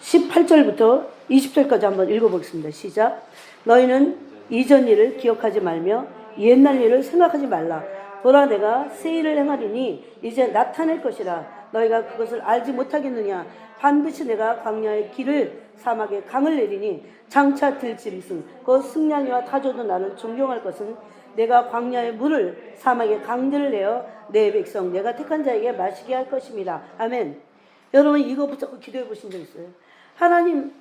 18절부터 20절까지 한번 읽어보겠습니다. 시작. 너희는 이전 일을 기억하지 말며 옛날 일을 생각하지 말라. 보라, 내가 새 일을 행하리니 이제 나타낼 것이라. 너희가 그것을 알지 못하겠느냐. 반드시 내가 광야의 길을 사막에 강을 내리니 장차 들짐승 곧 승냥이와 타조도 나를 존경할 것은 내가 광야의 물을 사막의 강들을 내어 내 백성 내가 택한 자에게 마시게 할 것입니다. 아멘. 여러분 이거 붙잡고 기도해 보신 적 있어요? 하나님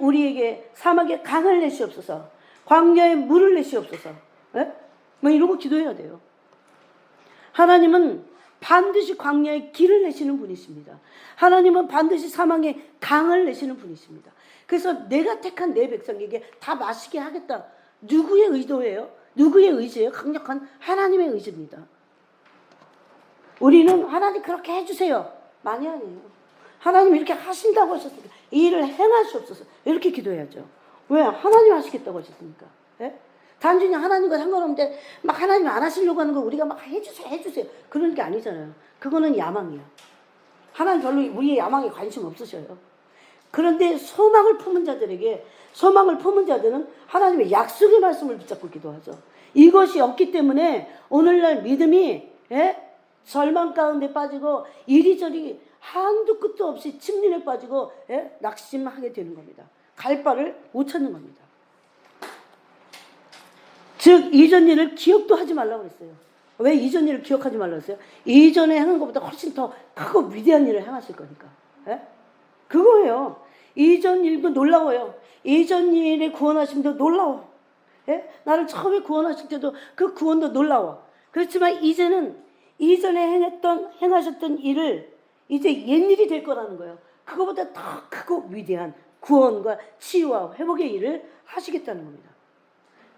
우리에게 사막의 강을 내시옵소서. 광야의 물을 내시옵소서. 예? 뭐 이러고 기도해야 돼요. 하나님은 반드시 광야의 길을 내시는 분이십니다. 하나님은 반드시 사막의 강을 내시는 분이십니다. 그래서 내가 택한 내 백성에게 다 마시게 하겠다. 누구의 의도예요? 누구의 의지예요? 강력한 하나님의 의지입니다. 우리는 하나님 그렇게 해주세요. 많이 아니에요. 하나님 이렇게 하신다고 하셨으니까 이 일을 행하시옵소서. 이렇게 기도해야죠. 왜? 하나님 하시겠다고 하셨으니까. 예? 단순히 하나님과 상관없는데 막 하나님 안 하시려고 하는 거 우리가 막 해주세요. 그런 게 아니잖아요. 그거는 야망이야. 하나님 별로 우리의 야망에 관심 없으셔요. 그런데 소망을 품은 자들은 하나님의 약속의 말씀을 붙잡고 기도하죠. 이것이 없기 때문에 오늘날 믿음이 절망 가운데 빠지고 이리저리 한두 끝도 없이 침륜에 빠지고 낙심하게 되는 겁니다. 갈 바를 못 찾는 겁니다. 즉 이전 일을 기억도 하지 말라고 했어요. 왜 이전 일을 기억하지 말라고 했어요? 이전에 행한 것보다 훨씬 더 크고 위대한 일을 행하실 거니까. 그거예요. 이전 일도 놀라워요. 이전 일에 구원하심도 놀라워. 나를 처음에 구원하실 때도 그 구원도 놀라워. 그렇지만 이제는 이전에 행하셨던 일을 이제 옛일이 될 거라는 거예요. 그거보다 더 크고 위대한 구원과 치유와 회복의 일을 하시겠다는 겁니다.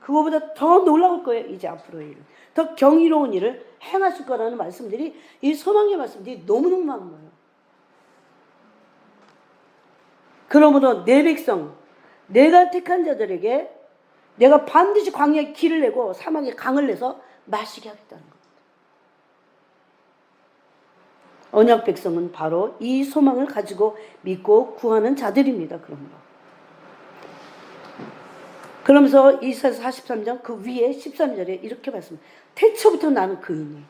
그거보다 더 놀라울 거예요. 이제 앞으로의 일. 더 경이로운 일을 행하실 거라는 말씀들이, 이 소망의 말씀들이 너무너무 많은 거예요. 그러므로 내 백성, 내가 택한 자들에게 내가 반드시 광야에 길을 내고 사막에 강을 내서 마시게 하겠다는 겁니다. 언약 백성은 바로 이 소망을 가지고 믿고 구하는 자들입니다. 그러면서 이사야 43장 그 위에 13절에 이렇게 말씀합니다. 태초부터 나는 그이니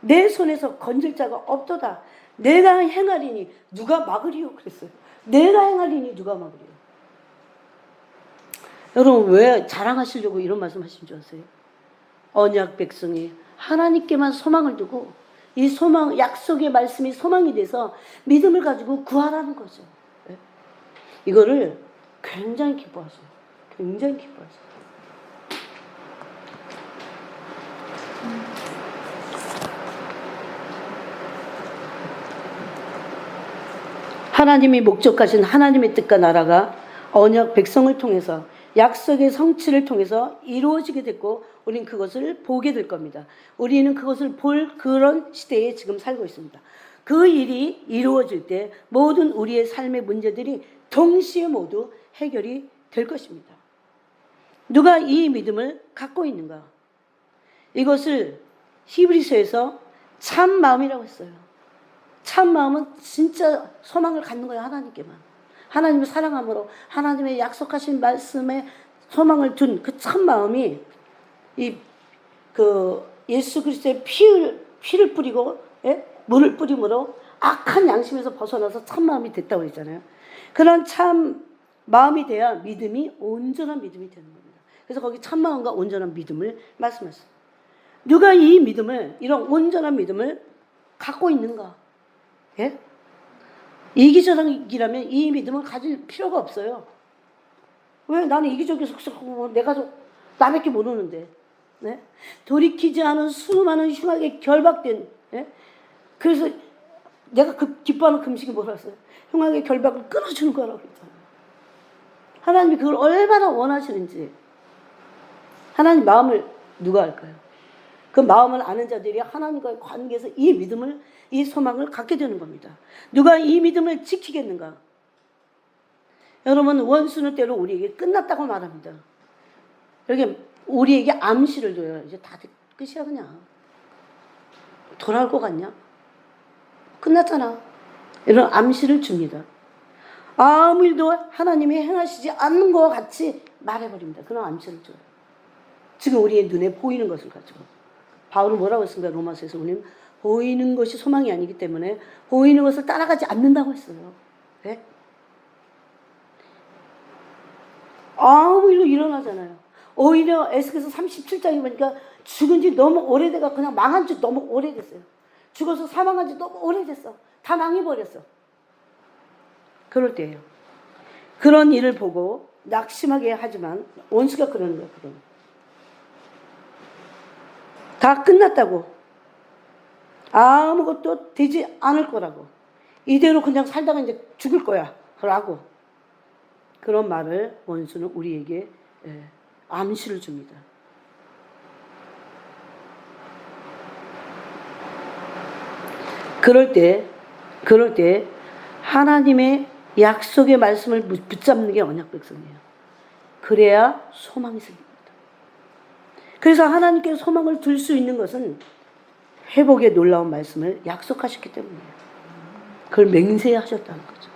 내 손에서 건질 자가 없도다. 내가 행하리니 누가 막으리요? 그랬어요. 내가 행하리니 누가 막으리요? 여러분 왜 자랑하시려고 이런 말씀 하신 줄 아세요? 언약 백성이 하나님께만 소망을 두고 이 소망, 약속의 말씀이 소망이 돼서 믿음을 가지고 구하라는 거죠. 이거를 굉장히 기뻐하세요. 굉장히 기뻐하세요. 하나님이 목적하신 하나님의 뜻과 나라가 언약 백성을 통해서 약속의 성취를 통해서 이루어지게 됐고 우리는 그것을 보게 될 겁니다. 우리는 그것을 볼 그런 시대에 지금 살고 있습니다. 그 일이 이루어질 때 모든 우리의 삶의 문제들이 동시에 모두 해결이 될 것입니다. 누가 이 믿음을 갖고 있는가? 이것을 히브리서에서 참 마음이라고 했어요. 참 마음은 진짜 소망을 갖는 거예요. 하나님께만. 하나님을 사랑함으로 하나님의 약속하신 말씀에 소망을 둔 그 참 마음이 예수 그리스도의 피를 뿌리고 물을 뿌림으로 악한 양심에서 벗어나서 참 마음이 됐다고 했잖아요. 그런 참 마음이 돼야 믿음이 온전한 믿음이 되는 겁니다. 그래서 거기 참 마음과 온전한 믿음을 말씀하셨어요. 누가 이 믿음을, 이런 온전한 믿음을 갖고 있는가? 이기적이라면 이 믿음을 가질 필요가 없어요. 왜? 나는 이기적이어서 내가 남에게 모르는데. 돌이키지 않은 수많은 흉악에 결박된, 그래서 내가 기뻐하는 금식이 뭐라 했어요? 흉악의 결박을 끊어주는 거라고 했잖아요. 하나님이 그걸 얼마나 원하시는지. 하나님 마음을 누가 알까요? 그 마음을 아는 자들이 하나님과의 관계에서 이 믿음을, 이 소망을 갖게 되는 겁니다. 누가 이 믿음을 지키겠는가? 여러분, 원수는 때로 우리에게 끝났다고 말합니다. 이렇게 우리에게 암시를 줘요. 이제 다 끝이야 그냥. 돌아올 것 같냐? 끝났잖아. 이런 암시를 줍니다. 아무 일도 하나님이 행하시지 않는 것과 같이 말해버립니다. 그런 암시를 줘요. 지금 우리의 눈에 보이는 것을 가지고. 바울은 뭐라고 했습니까? 로마서에서 우리는 보이는 것이 소망이 아니기 때문에 보이는 것을 따라가지 않는다고 했어요. 아무 일도 일어나잖아요. 오히려 에스겔서 37장에 보니까 죽은 지 너무 오래돼가 그냥 망한 지 너무 오래됐어요. 죽어서 사망한 지 너무 오래됐어. 다 망해버렸어. 그럴 때예요. 그런 일을 보고 낙심하게 하지만 원수가 그러는 거예요. 다 끝났다고. 아무것도 되지 않을 거라고. 이대로 그냥 살다가 이제 죽을 거야. 라고. 그런 말을 원수는 우리에게 암시를 줍니다. 그럴 때 하나님의 약속의 말씀을 붙잡는 게 언약 백성이에요. 그래야 소망이 생깁니다. 그래서 하나님께 소망을 둘 수 있는 것은 회복의 놀라운 말씀을 약속하셨기 때문이에요. 그걸 맹세하셨다는 거죠.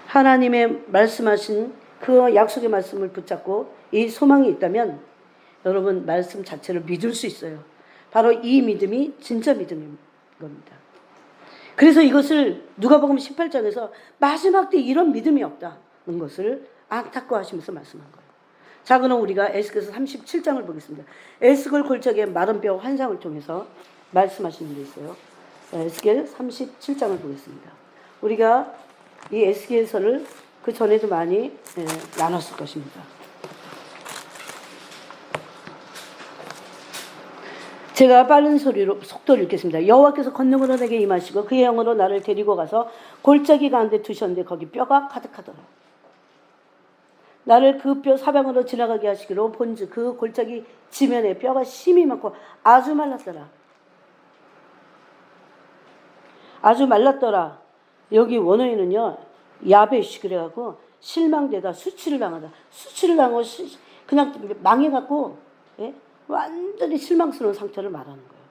하나님의 말씀하신 그 약속의 말씀을 붙잡고 이 소망이 있다면 여러분 말씀 자체를 믿을 수 있어요. 바로 이 믿음이 진짜 믿음인 겁니다. 그래서 이것을 누가복음 18장에서 마지막 때 이런 믿음이 없다는 것을 안타까워하시면서 말씀한 거예요. 자, 그럼 우리가 에스겔서 37장을 보겠습니다. 에스겔 골짜기의 마른 뼈 환상을 통해서 말씀하시는 게 있어요. 에스겔 37장을 보겠습니다. 우리가 이 에스겔서를 그 전에도 많이 나눴을 것입니다. 제가 빠른 속도로 읽겠습니다. 여호와께서 권능으로 내게 임하시고 그의 영으로 나를 데리고 가서 골짜기 가운데 두셨는데 거기 뼈가 가득하더라. 나를 그 뼈 사방으로 지나가게 하시기로 본즉 그 골짜기 지면에 뼈가 심이 많고 아주 말랐더라. 아주 말랐더라. 여기 원어에는요, 야베시 그래갖고 실망되다, 수치를 당하다. 수치를 당하고 그냥 망해갖고, 예? 완전히 실망스러운 상태를 말하는 거예요.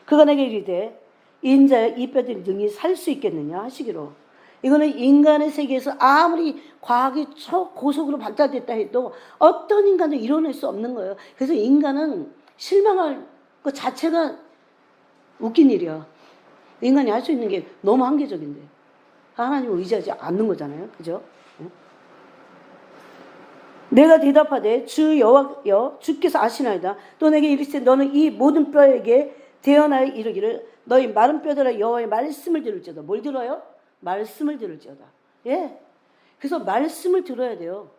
그가 내게 이르되 인자여 이 뼈들이 능히 살 수 있겠느냐 하시기로. 이거는 인간의 세계에서 아무리 과학이 고속으로 발달됐다 해도 어떤 인간도 이뤄낼 수 없는 거예요. 그래서 인간은 실망할 것 자체가 웃긴 일이야. 인간이 할 수 있는 게 너무 한계적인데 하나님을 의지하지 않는 거잖아요. 그죠? 내가 대답하되 주 여호와여 주께서 아시나이다. 또 내게 이르시되 너는 이 모든 뼈에게 대언하여 이르기를 너희 마른 뼈들아 여호와의 말씀을 들을지어다. 뭘 들어요? 말씀을 들을지어다. 예. 그래서 말씀을 들어야 돼요.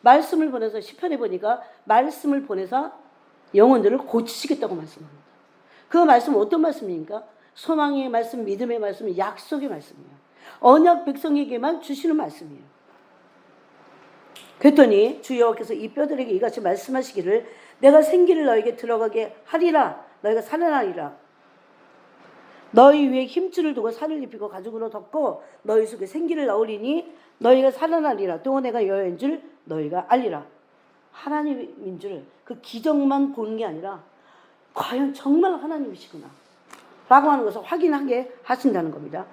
말씀을 보내서 시편에 보니까 말씀을 보내서 영혼들을 고치시겠다고 말씀합니다. 그 말씀은 어떤 말씀입니까? 소망의 말씀, 믿음의 말씀, 약속의 말씀이에요. 언약 백성에게만 주시는 말씀이에요. 그랬더니 주 여호와께서 이 뼈들에게 이같이 말씀하시기를 내가 생기를 너에게 들어가게 하리라. 너희가 살아나리라. 너희 위에 힘줄을 두고 살을 입히고 가죽으로 덮고 너희 속에 생기를 넣으리니 너희가 살아나리라. 또 내가 여호와인 줄 너희가 알리라. 하나님인 줄 그 기적만 보는 게 아니라 과연 정말 하나님이시구나 라고 하는 것을 확인하게 하신다는 겁니다.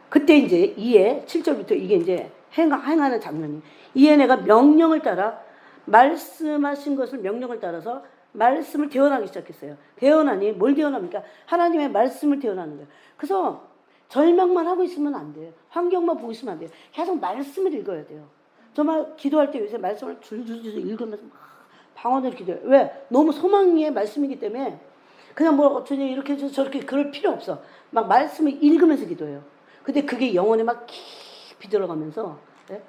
그때 이제 이에 7절부터 이게 이제 행하는 장면이 이에 내가 명령을 따라 말씀하신 것을 명령을 따라서 말씀을 대언하기 시작했어요. 대언하니 뭘 대언합니까? 하나님의 말씀을 대언하는 거예요. 그래서 절망만 하고 있으면 안 돼요. 환경만 보고 있으면 안 돼요. 계속 말씀을 읽어야 돼요. 정말 기도할 때 요새 말씀을 줄줄줄 읽으면서 막 방언을 기도해요. 왜? 너무 소망의 말씀이기 때문에 그냥 뭐 어쩌니 이렇게 해서 저렇게 그럴 필요 없어. 막 말씀을 읽으면서 기도해요. 근데 그게 영혼에 막 깊이 들어가면서 네?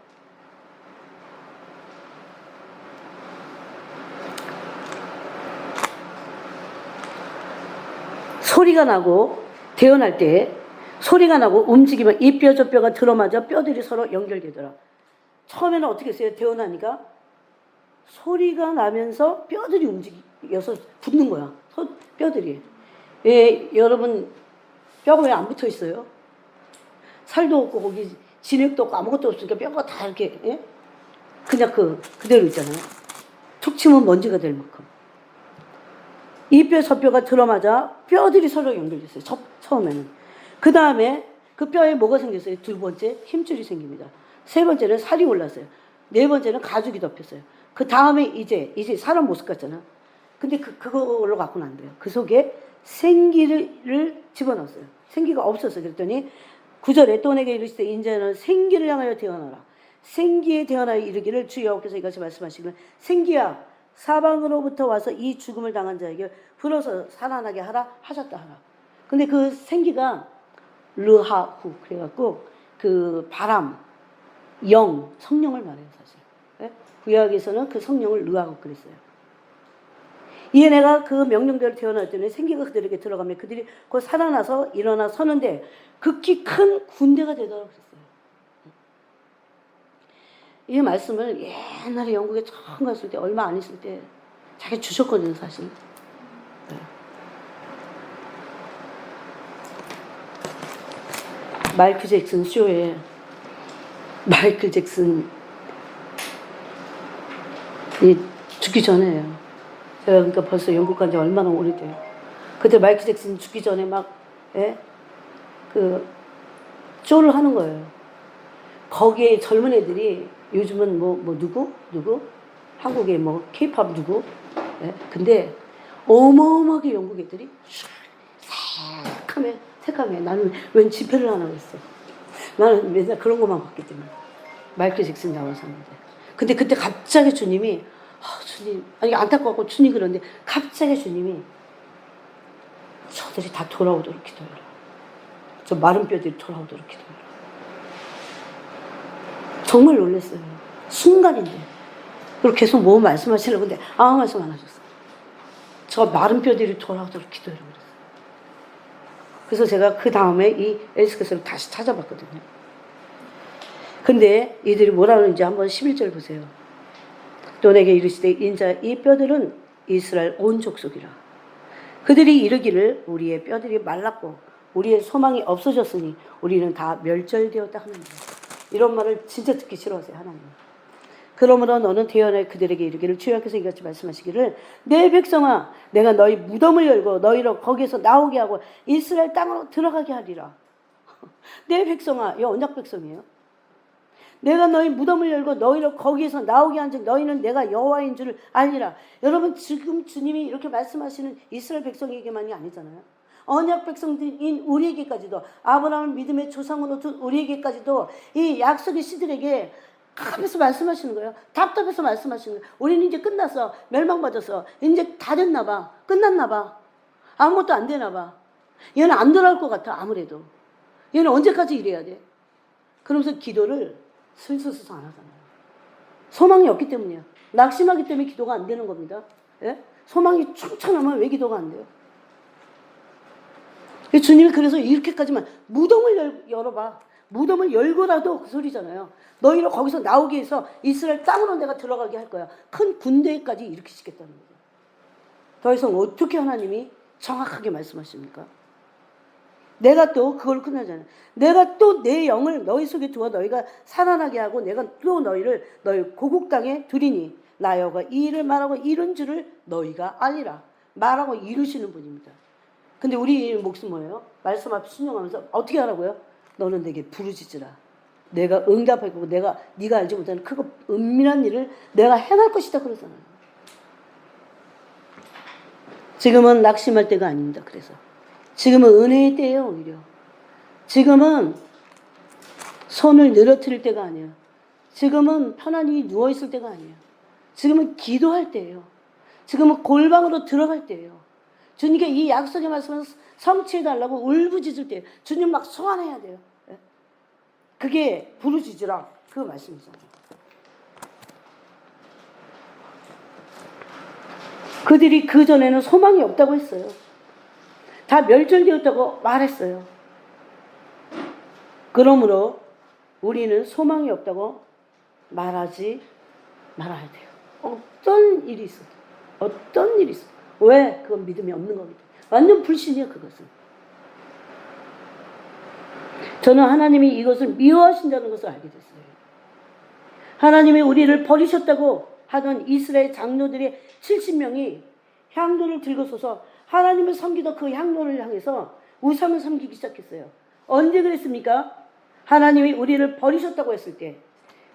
소리가 나고 대언할 때 소리가 나고 움직이면 이 뼈 저 뼈가 들어맞아 뼈들이 서로 연결되더라. 처음에는 어떻게 했어요? 대언하니까 소리가 나면서 뼈들이 움직여서 붙는 거야. 뼈들이. 예, 여러분 뼈가 왜 안 붙어 있어요? 살도 없고 거기 진액도 없고 아무것도 없으니까 뼈가 다 이렇게 예? 그냥 그대로 있잖아요. 툭 치면 먼지가 될 만큼. 이 뼈 저 뼈가 들어맞아 뼈들이 서로 연결됐어요. 처음에는. 그 다음에 그 뼈에 뭐가 생겼어요? 두 번째 힘줄이 생깁니다. 세 번째는 살이 올랐어요. 네 번째는 가죽이 덮였어요. 그 다음에 이제 사람 모습 같잖아. 근데 그걸로 갖고는 안 돼요. 그 속에 생기를 집어넣었어요. 생기가 없었어요. 그랬더니 9절에 또 내게 이르시되 인자는 생기를 향하여 대언하라. 생기에 대언하여 이르기를 주 여호와께서 이같이 말씀하시기를 생기야 사방으로부터 와서 이 죽음을 당한 자에게 불어서 살아나게 하라 하셨다 하라. 근데 그 생기가 르하후 그래갖고 그 바람, 영, 성령을 말해요 사실. 네? 구약에서는 그 성령을 르하고 그랬어요. 이에 내가 그 명령대로 태어났더니 생기가 그들에게 들어가며 그들이 곧 살아나서 일어나 서는데 극히 큰 군대가 되더라고 그랬어요. 이 말씀을 옛날에 영국에 처음 갔을 때 얼마 안 있을 때 자기 주셨거든요 사실. 네. 마이클 잭슨 쇼에 마이클 잭슨이 죽기 전에요. 제가 그러니까 벌써 영국 간 지 얼마나 오래돼요. 그때 마이클 잭슨 죽기 전에 막 쇼를 하는 거예요. 거기에 젊은 애들이 요즘은 뭐 누구 한국에 뭐 케이팝 누구 근데 어마어마하게 영국 애들이 새카매. 나는 웬 집회를 하나 그랬어. 나는 맨날 그런 것만 봤기 때문에. 마이클 잭슨 나와서는데. 근데 그때 갑자기 주님이, 주님, 아니, 안타까웠고 주님 그런데 갑자기 주님이 저들이 다 돌아오도록 기도해라. 저 마른 뼈들이 돌아오도록 기도해라. 정말 놀랐어요. 순간인데. 그리고 계속 뭐 말씀하시려고 근데 아무 말씀 안 하셨어요. 저 마른 뼈들이 돌아오도록 기도해라 그랬어요. 그래서 제가 그 다음에 이 에스겔서를 다시 찾아봤거든요. 근데 이들이 뭐라 그러는지 한번 11절 보세요. 또 내게 이르시되 인자 이 뼈들은 이스라엘 온 족속이라. 그들이 이르기를 우리의 뼈들이 말랐고 우리의 소망이 없어졌으니 우리는 다 멸절되었다 하는데. 이런 말을 진짜 듣기 싫어하세요, 하나님. 그러므로 너는 대언하여 그들에게 이르기를 주여께서 이같이 말씀하시기를 내 백성아 내가 너희 무덤을 열고 너희를 거기에서 나오게 하고 이스라엘 땅으로 들어가게 하리라. 내 백성아, 이 언약 백성이에요. 내가 너희 무덤을 열고 너희를 거기에서 나오게 한즉 너희는 내가 여호와인 줄을 알리라. 여러분 지금 주님이 이렇게 말씀하시는 이스라엘 백성에게만이 아니잖아요. 언약 백성들인 우리에게까지도 아브라함을 믿음의 조상으로 둔 우리에게까지도 이 약속의 씨들에게 앞에서 말씀하시는 거예요. 답답해서 말씀하시는 거예요. 우리는 이제 끝났어. 멸망받았어. 이제 다 됐나 봐. 끝났나 봐. 아무것도 안 되나 봐. 얘는 안 돌아올 것 같아. 아무래도. 얘는 언제까지 이래야 돼? 그러면서 기도를 슬슬슬 안 하잖아요. 소망이 없기 때문이에요. 낙심하기 때문에 기도가 안 되는 겁니다. 예? 소망이 충천하면 왜 기도가 안 돼요? 주님이 그래서 이렇게까지만 무덤을 열어봐. 무덤을 열고라도 그 소리잖아요. 너희를 거기서 나오게 해서 이스라엘 땅으로 내가 들어가게 할 거야. 큰 군대까지 일으키시겠다는 거예요. 더 이상 어떻게 하나님이 정확하게 말씀하십니까? 내가 또 그걸 끝나잖아요. 내가 또 내 영을 너희 속에 두어 너희가 살아나게 하고 내가 또 너희를 너희 고국 땅에 두리니 나 여호와가 이 일을 말하고 이룬 줄을 너희가 알리라. 말하고 이루시는 분입니다. 근데 우리 몫은 뭐예요? 말씀 앞에 순종하면서 어떻게 하라고요? 너는 내게 부르짖으라. 내가 응답할 거고 네가 알지 못하는 크고 은밀한 일을 내가 행할 것이다 그러잖아요. 지금은 낙심할 때가 아닙니다. 그래서 지금은 은혜의 때예요. 오히려 지금은 손을 늘어뜨릴 때가 아니에요. 지금은 편안히 누워있을 때가 아니에요. 지금은 기도할 때예요. 지금은 골방으로 들어갈 때예요. 주님께 이 약속의 말씀을 성취해달라고 울부짖을 때예요. 주님 막 소환해야 돼요. 그게 부르짖으라 그 말씀이잖아요. 그들이 그전에는 소망이 없다고 했어요. 다 멸절되었다고 말했어요. 그러므로 우리는 소망이 없다고 말하지 말아야 돼요. 어떤 일이 있어도. 어떤 일이 있어도. 왜? 그건 믿음이 없는 겁니다. 완전 불신이에요, 그것은. 저는 하나님이 이것을 미워하신다는 것을 알게 됐어요. 하나님이 우리를 버리셨다고 하던 이스라엘 장로들의 70명이 향로를 들고 서서 하나님을 섬기던 그 향로를 향해서 우상을 섬기기 시작했어요. 언제 그랬습니까? 하나님이 우리를 버리셨다고 했을 때.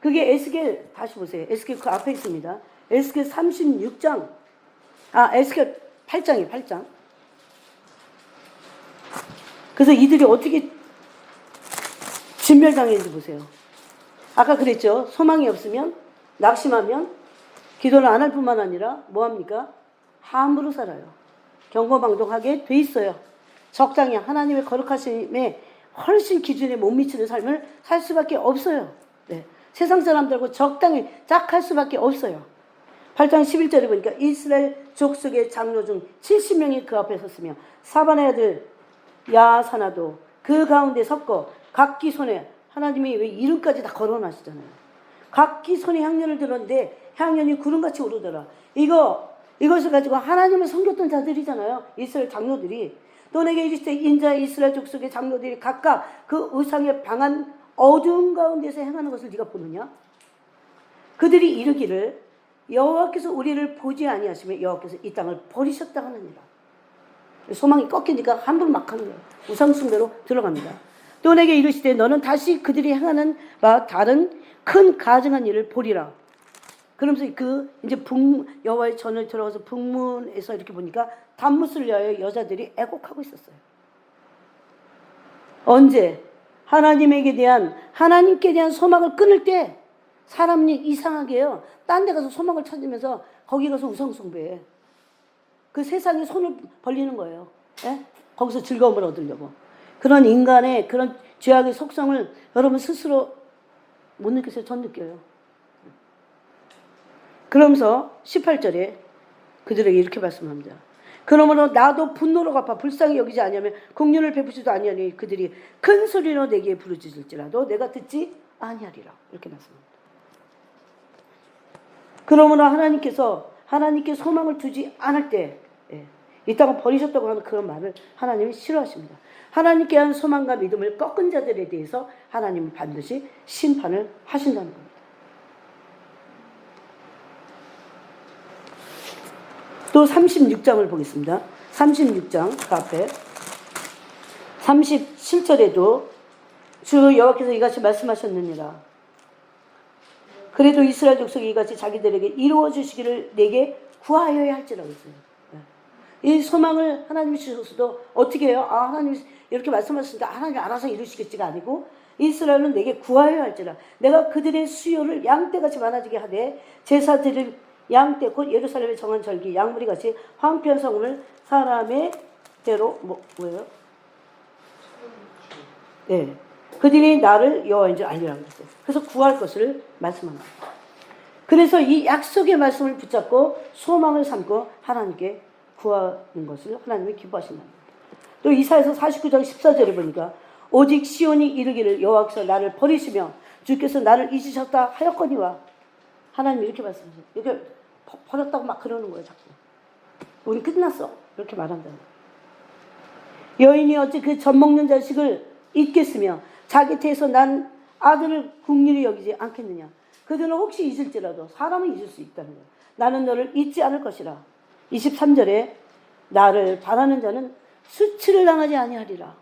그게 에스겔 다시 보세요. 에스겔 그 앞에 있습니다. 에스겔 36장. 에스겔 8장이에요. 8장. 그래서 이들이 어떻게 진멸당했는지 보세요. 아까 그랬죠. 소망이 없으면 낙심하면 기도를 안 할 뿐만 아니라 뭐합니까? 함부로 살아요. 경거망동하게 돼 있어요. 적당히 하나님의 거룩하심에 훨씬 기준에 못 미치는 삶을 살 수밖에 없어요. 네. 세상 사람들하고 적당히 짝할 수밖에 없어요. 8장 11절에 보니까 이스라엘 족속의 장로 중 70명이 그 앞에 섰으며 사반의 아들 야사나도 그 가운데 섰고 각기 손에 하나님이 왜 이름까지 다 거론하시잖아요. 각기 손에 향년을 들었는데 향년이 구름같이 오르더라. 이것을 가지고 하나님을 섬겼던 자들이잖아요. 이스라엘 장로들이. 또 내게 이르시되 인자 이스라엘 족속의 장로들이 각각 그 우상의 방한 어두운 가운데서 행하는 것을 네가 보느냐? 그들이 이르기를 여호와께서 우리를 보지 아니하시며 여호와께서 이 땅을 버리셨다 하느니라. 소망이 꺾이니까 함부로 막 하는 거예요. 우상 숭배로 들어갑니다. 또 내게 이르시되 너는 다시 그들이 행하는 바 다른 큰 가증한 일을 보리라. 그러면서 이제 여호와의 전을 들어가서 북문에서 이렇게 보니까 단무스를 위하여 여자들이 애곡하고 있었어요. 언제? 하나님께 대한 소망을 끊을 때 사람이 이상하게요. 딴 데 가서 소망을 찾으면서 거기 가서 우상숭배해. 그 세상에 손을 벌리는 거예요. 예? 거기서 즐거움을 얻으려고. 그런 인간의 그런 죄악의 속성을 여러분 스스로 못 느끼세요? 전 느껴요. 그러면서 18절에 그들에게 이렇게 말씀합니다. 그러므로 나도 분노로 갚아 불쌍히 여기지 아니하면 긍휼을 베푸지도 아니하니 그들이 큰 소리로 내게 부르짖을지라도 내가 듣지 아니하리라. 이렇게 말씀합니다. 그러므로 하나님께 소망을 두지 않을 때 이 땅을 버리셨다고 하는 그런 말을 하나님이 싫어하십니다. 하나님께 한 소망과 믿음을 꺾은 자들에 대해서 하나님은 반드시 심판을 하신다는 겁니다. 또 36장을 보겠습니다. 36장 그 앞에 37절에도 주 여호와께서 이같이 말씀하셨느니라. 그래도 이스라엘 족속이 이같이 자기들에게 이루어 주시기를 내게 구하여야 할지라고 했어요. 이 소망을 하나님이 주셨어도 어떻게 해요? 하나님이 이렇게 말씀하셨으니까 하나님이 알아서 이루시겠지가 아니고 이스라엘은 내게 구하여야 할지라. 내가 그들의 수요를 양떼같이 많아지게 하되 제사 드릴 양떼 곧 예루살렘에 정한 절기 양무리같이 황폐한 성읍을 사람의 대로 뭐예요? 네. 그들이 나를 여호와인 줄 알리라고 했어요. 그래서 구할 것을 말씀합니다. 그래서 이 약속의 말씀을 붙잡고 소망을 삼고 하나님께 구하는 것을 하나님이 기뻐하신다. 또 이사야서 49장 14절에 보니까 오직 시온이 이르기를 여호와께서 나를 버리시며 주께서 나를 잊으셨다 하였거니와 하나님이 이렇게 말씀하세요. 이렇게 버렸다고 막 그러는 거예요. 자꾸. 우리 끝났어. 이렇게 말한다는 거예요. 여인이 어찌 그 젖 먹는 자식을 잊겠으며 자기 태에서 난 아들을 긍휼히 여기지 않겠느냐. 그들은 혹시 잊을지라도 사람은 잊을 수 있다는 거예요. 나는 너를 잊지 않을 것이라. 23절에 나를 바라는 자는 수치를 당하지 아니하리라.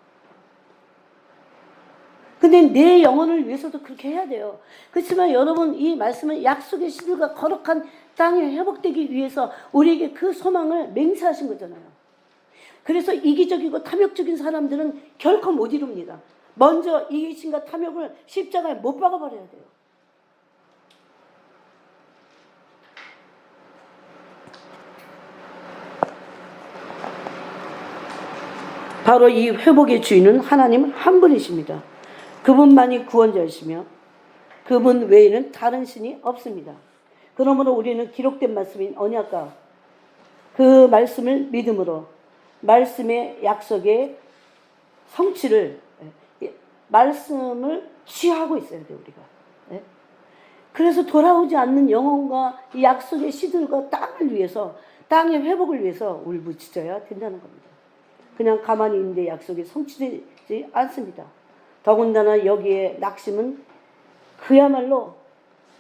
근데 내 영혼을 위해서도 그렇게 해야 돼요. 그렇지만 여러분 이 말씀은 약속의 시들과 거룩한 땅이 회복되기 위해서 우리에게 그 소망을 맹세하신 거잖아요. 그래서 이기적이고 탐욕적인 사람들은 결코 못 이룹니다. 먼저 이기심과 탐욕을 십자가에 못 박아버려야 돼요. 바로 이 회복의 주인은 하나님 한 분이십니다. 그분만이 구원자이시며 그분 외에는 다른 신이 없습니다. 그러므로 우리는 기록된 말씀인 언약과 그 말씀을 믿음으로 말씀의 약속의 성취를 말씀을 취하고 있어야 돼요. 우리가. 그래서 돌아오지 않는 영혼과 이 약속의 씨들과 땅을 위해서 땅의 회복을 위해서 울부짖어야 된다는 겁니다. 그냥 가만히 있는데 약속이 성취되지 않습니다. 더군다나 여기에 낙심은 그야말로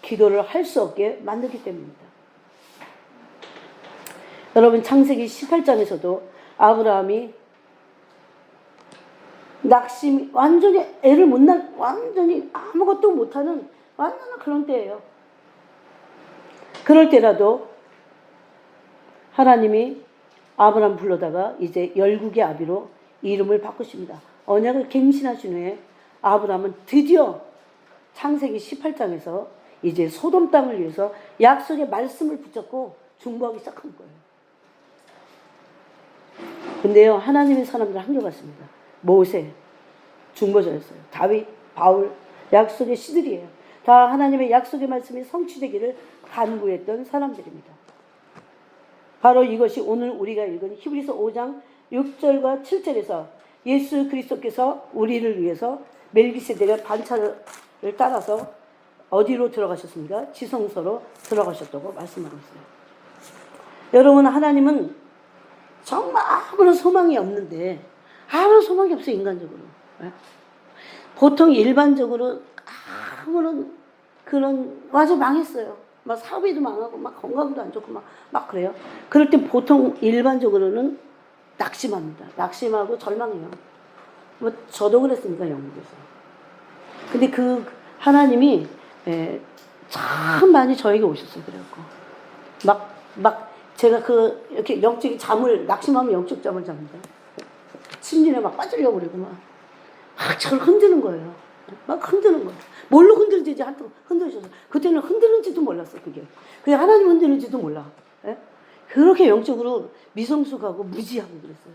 기도를 할 수 없게 만들기 때문입니다. 여러분 창세기 18장에서도 아브라함이 낙심 완전히 애를 못 낳 완전히 아무것도 못하는 완전한 그런 때예요. 그럴 때라도 하나님이 아브라함 불러다가 이제 열국의 아비로 이름을 바꾸십니다. 언약을 갱신하신 후에 아브라함은 드디어 창세기 18장에서 이제 소돔 땅을 위해서 약속의 말씀을 붙잡고 중보하기 시작한 거예요. 근데요 하나님의 사람들 한결같습니다. 모세 중보자였어요. 다윗, 바울 약속의 씨들이에요. 다 하나님의 약속의 말씀이 성취되기를 간구했던 사람들입니다. 바로 이것이 오늘 우리가 읽은 히브리서 5장 6절과 7절에서 예수 그리스도께서 우리를 위해서 멜기세덱의 반차를 따라서 어디로 들어가셨습니까? 지성소로 들어가셨다고 말씀하고 있어요. 여러분 하나님은 정말 아무런 소망이 없는데 아무런 소망이 없어요. 인간적으로. 보통 일반적으로 아무런 그런 완전 망했어요. 막 사업에도 망하고 막 건강도 안 좋고 막 그래요. 그럴 때 보통 일반적으로는 낙심합니다. 낙심하고 절망해요. 뭐 저도 그랬습니다. 영국에서. 근데 그 하나님이 참 많이 저에게 오셨어요. 그래갖고 막 제가 그 이렇게 영적인 잠을 낙심하면 영적 잠을 잡니다. 침륜에 막 빠지려고 그러고 막 저를 흔드는 거예요. 막 흔드는 거예요. 뭘로 흔들지 한통 흔들으셔서 그때는 흔드는지도 몰랐어. 그게 그냥 하나님 흔드는지도 몰라. 예? 그렇게 영적으로 미성숙하고 무지하고 그랬어요.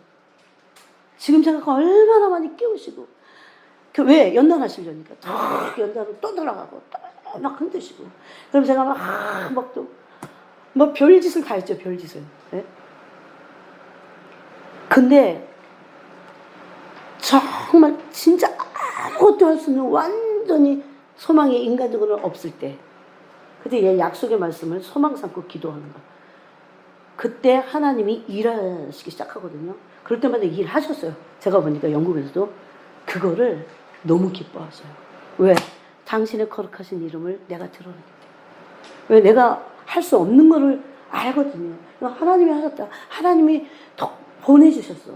지금 생각하면 얼마나 많이 깨우시고 왜 연단하시려니까 탁 연단으로 또 돌아가고 또 막 흔드시고 그럼 제가 막 별짓을 다 했죠. 별짓을. 예? 근데 정말 진짜 아무것도 할 수 없는 완전히 소망이 인간적으로는 없을 때 그때 얘 약속의 말씀을 소망 삼고 기도하는 거. 그때 하나님이 일하시기 시작하거든요. 그럴 때마다 일하셨어요. 제가 보니까 영국에서도 그거를 너무 기뻐하셔요. 왜? 당신의 거룩하신 이름을 내가 드러내기 때문에. 왜? 내가 할 수 없는 거를 알거든요. 하나님이 하셨다. 하나님이 보내주셨어.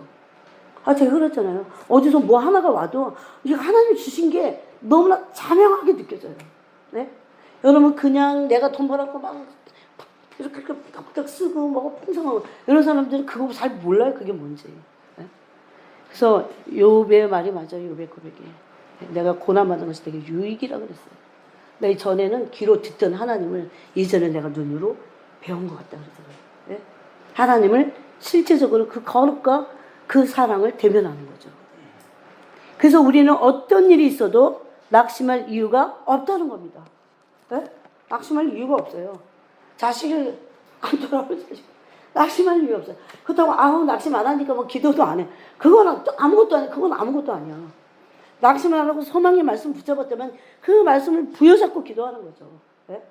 제가 그랬잖아요. 어디서 뭐 하나가 와도 이게 하나님이 주신 게 너무나 자명하게 느껴져요. 네? 여러분 그냥 내가 돈 벌었고 막 이렇게 딱 쓰고 뭐 풍성하고 이런 사람들은 그거 잘 몰라요. 그게 뭔지. 네? 그래서 욥의 말이 맞아요. 욥의 고백이. 내가 고난받은 것이 되게 유익이라 그랬어요. 내 전에는 귀로 듣던 하나님을 이전에 내가 눈으로 배운 것 같다 그러더라고요. 네? 하나님을 실제적으로 그 거룩과 그 사랑을 대면하는 거죠. 그래서 우리는 어떤 일이 있어도 낙심할 이유가 없다는 겁니다. 네? 낙심할 이유가 없어요. 자식을 안 돌아볼 자식 낙심할 이유 없어요. 그렇다고 낙심 안 하니까 뭐 기도도 안 해. 그건 아무것도 아니야. 그건 아무것도 아니야. 낙심 안 하고 소망의 말씀 붙잡았다면 그 말씀을 부여잡고 기도하는 거죠. 예?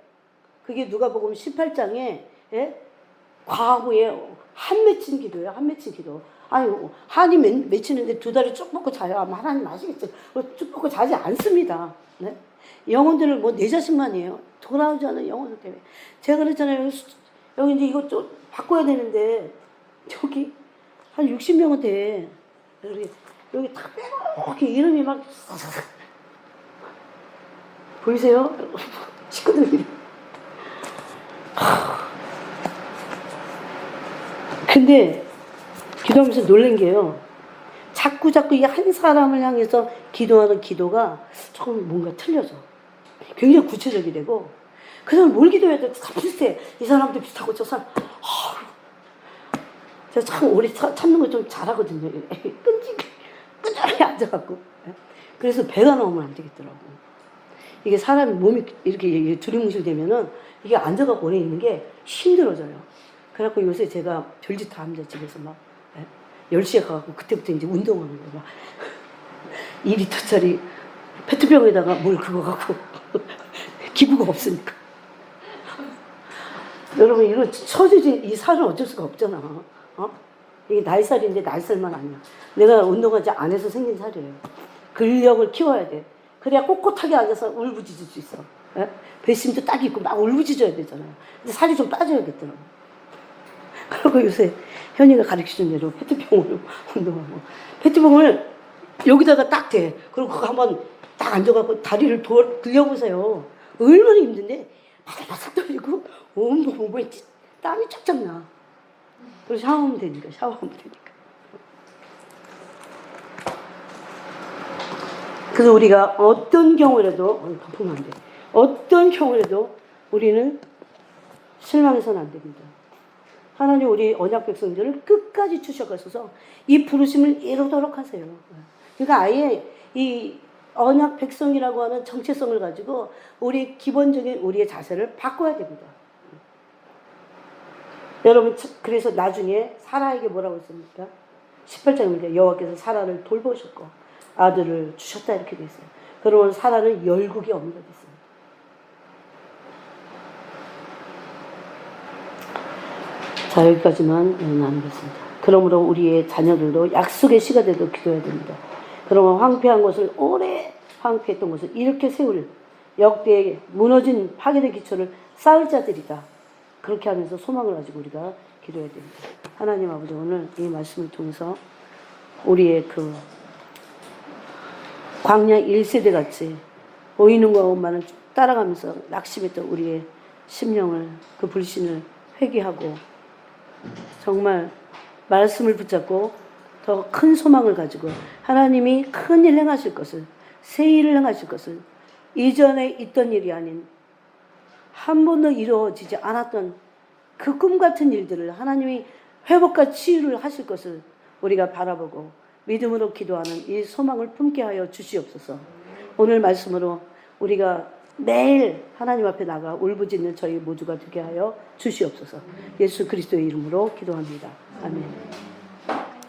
그게 누가복음 18장에 예? 과부의 한 맺힌 기도예요. 한 맺힌 기도. 한이 맺히는데 두 다리 쭉 뻗고 자요. 하나님 아시겠죠? 쭉 뻗고 자지 않습니다. 네? 영혼들을 내 자식만이에요. 돌아오지 않은 영혼들 때문에. 제가 그랬잖아요. 여기 이제 이것 좀 바꿔야 되는데, 여기 한 60명은 돼. 여기 딱 빼고, 이렇게 이름이 막, 보이세요? 식구들이. 근데, 기도하면서 놀란 게요. 자꾸 이 한 사람을 향해서 기도하는 기도가 조금 뭔가 틀려져. 굉장히 구체적이 되고, 그 사람 뭘 기도해야 돼? 다 비슷해. 이 사람도 비슷하고, 저 사람. 제가 참 오래 참는 거 좀 잘하거든요. 끈질하게 앉아갖고. 그래서 배가 나오면 안 되겠더라고. 이게 사람이 몸이 이렇게 두리뭉실 되면은 이게 앉아갖고 오래 있는 게 힘들어져요. 그래갖고 요새 제가 별짓 다 합니다. 집에서 막. 10시에 가갖고 그때부터 이제 운동하는 거예요. 막 2리터짜리 페트병에다가 물 그거 갖고 기구가 없으니까. 여러분 이거 처지지 이 살은 어쩔 수가 없잖아. 이게 나이살인데 나이살만 아니야. 내가 운동하지 안 해서 생긴 살이에요. 근력을 키워야 돼. 그래야 꼿꼿하게 앉아서 울부짖을 수 있어. 예? 배심도 딱 있고 막 울부짖어야 되잖아요. 근데 살이 좀 빠져야겠더라고. 그리고 요새 현이가 가르쳐준 대로 페트병으로 운동하고 페트병을 여기다가 딱 대. 그리고 그거 한번 딱 앉아갖고 다리를 들려보세요. 얼마나 힘든데 바삭바삭 떨리고 온몸 몸에 땀이 쫙쫙 나. 그래서 샤워하면 되니까. 그래서 우리가 어떤 경우라도 덮으면 안 돼. 어떤 경우라도 우리는 실망해서는 안 됩니다. 하나님 우리 언약 백성들을 끝까지 주셔가셔서 이 부르심을 이루도록 하세요. 그러니까 아예 이 언약 백성이라고 하는 정체성을 가지고 우리 기본적인 우리의 자세를 바꿔야 됩니다. 여러분 그래서 나중에 사라에게 뭐라고 했습니까? 18장입니다. 여호와께서 사라를 돌보셨고 아들을 주셨다 이렇게 돼 있어요. 그러면 사라는 열국의 어미가 됐어요. 자 여기까지만 나누겠습니다. 그러므로 우리의 자녀들도 약속의 시가 되도록 기도해야 됩니다. 그러면 황폐한 것을 오래 황폐했던 것을 이렇게 세울 역대의 무너진 파괴의 기초를 쌓을 자들이다. 그렇게 하면서 소망을 가지고 우리가 기도해야 됩니다. 하나님 아버지 오늘 이 말씀을 통해서 우리의 그 광야 1세대 같이 보이는 것만을 쭉 따라가면서 낙심했던 우리의 심령을, 그 불신을 회개하고 정말 말씀을 붙잡고 더 큰 소망을 가지고 하나님이 큰 일 행하실 것을, 새 일을 행하실 것을, 이전에 있던 일이 아닌 한 번도 이루어지지 않았던 그 꿈 같은 일들을 하나님이 회복과 치유를 하실 것을 우리가 바라보고 믿음으로 기도하는 이 소망을 품게 하여 주시옵소서. 오늘 말씀으로 우리가 매일 하나님 앞에 나가 울부짖는 저희 모두가 되게 하여 주시옵소서. 예수 그리스도의 이름으로 기도합니다. 아멘.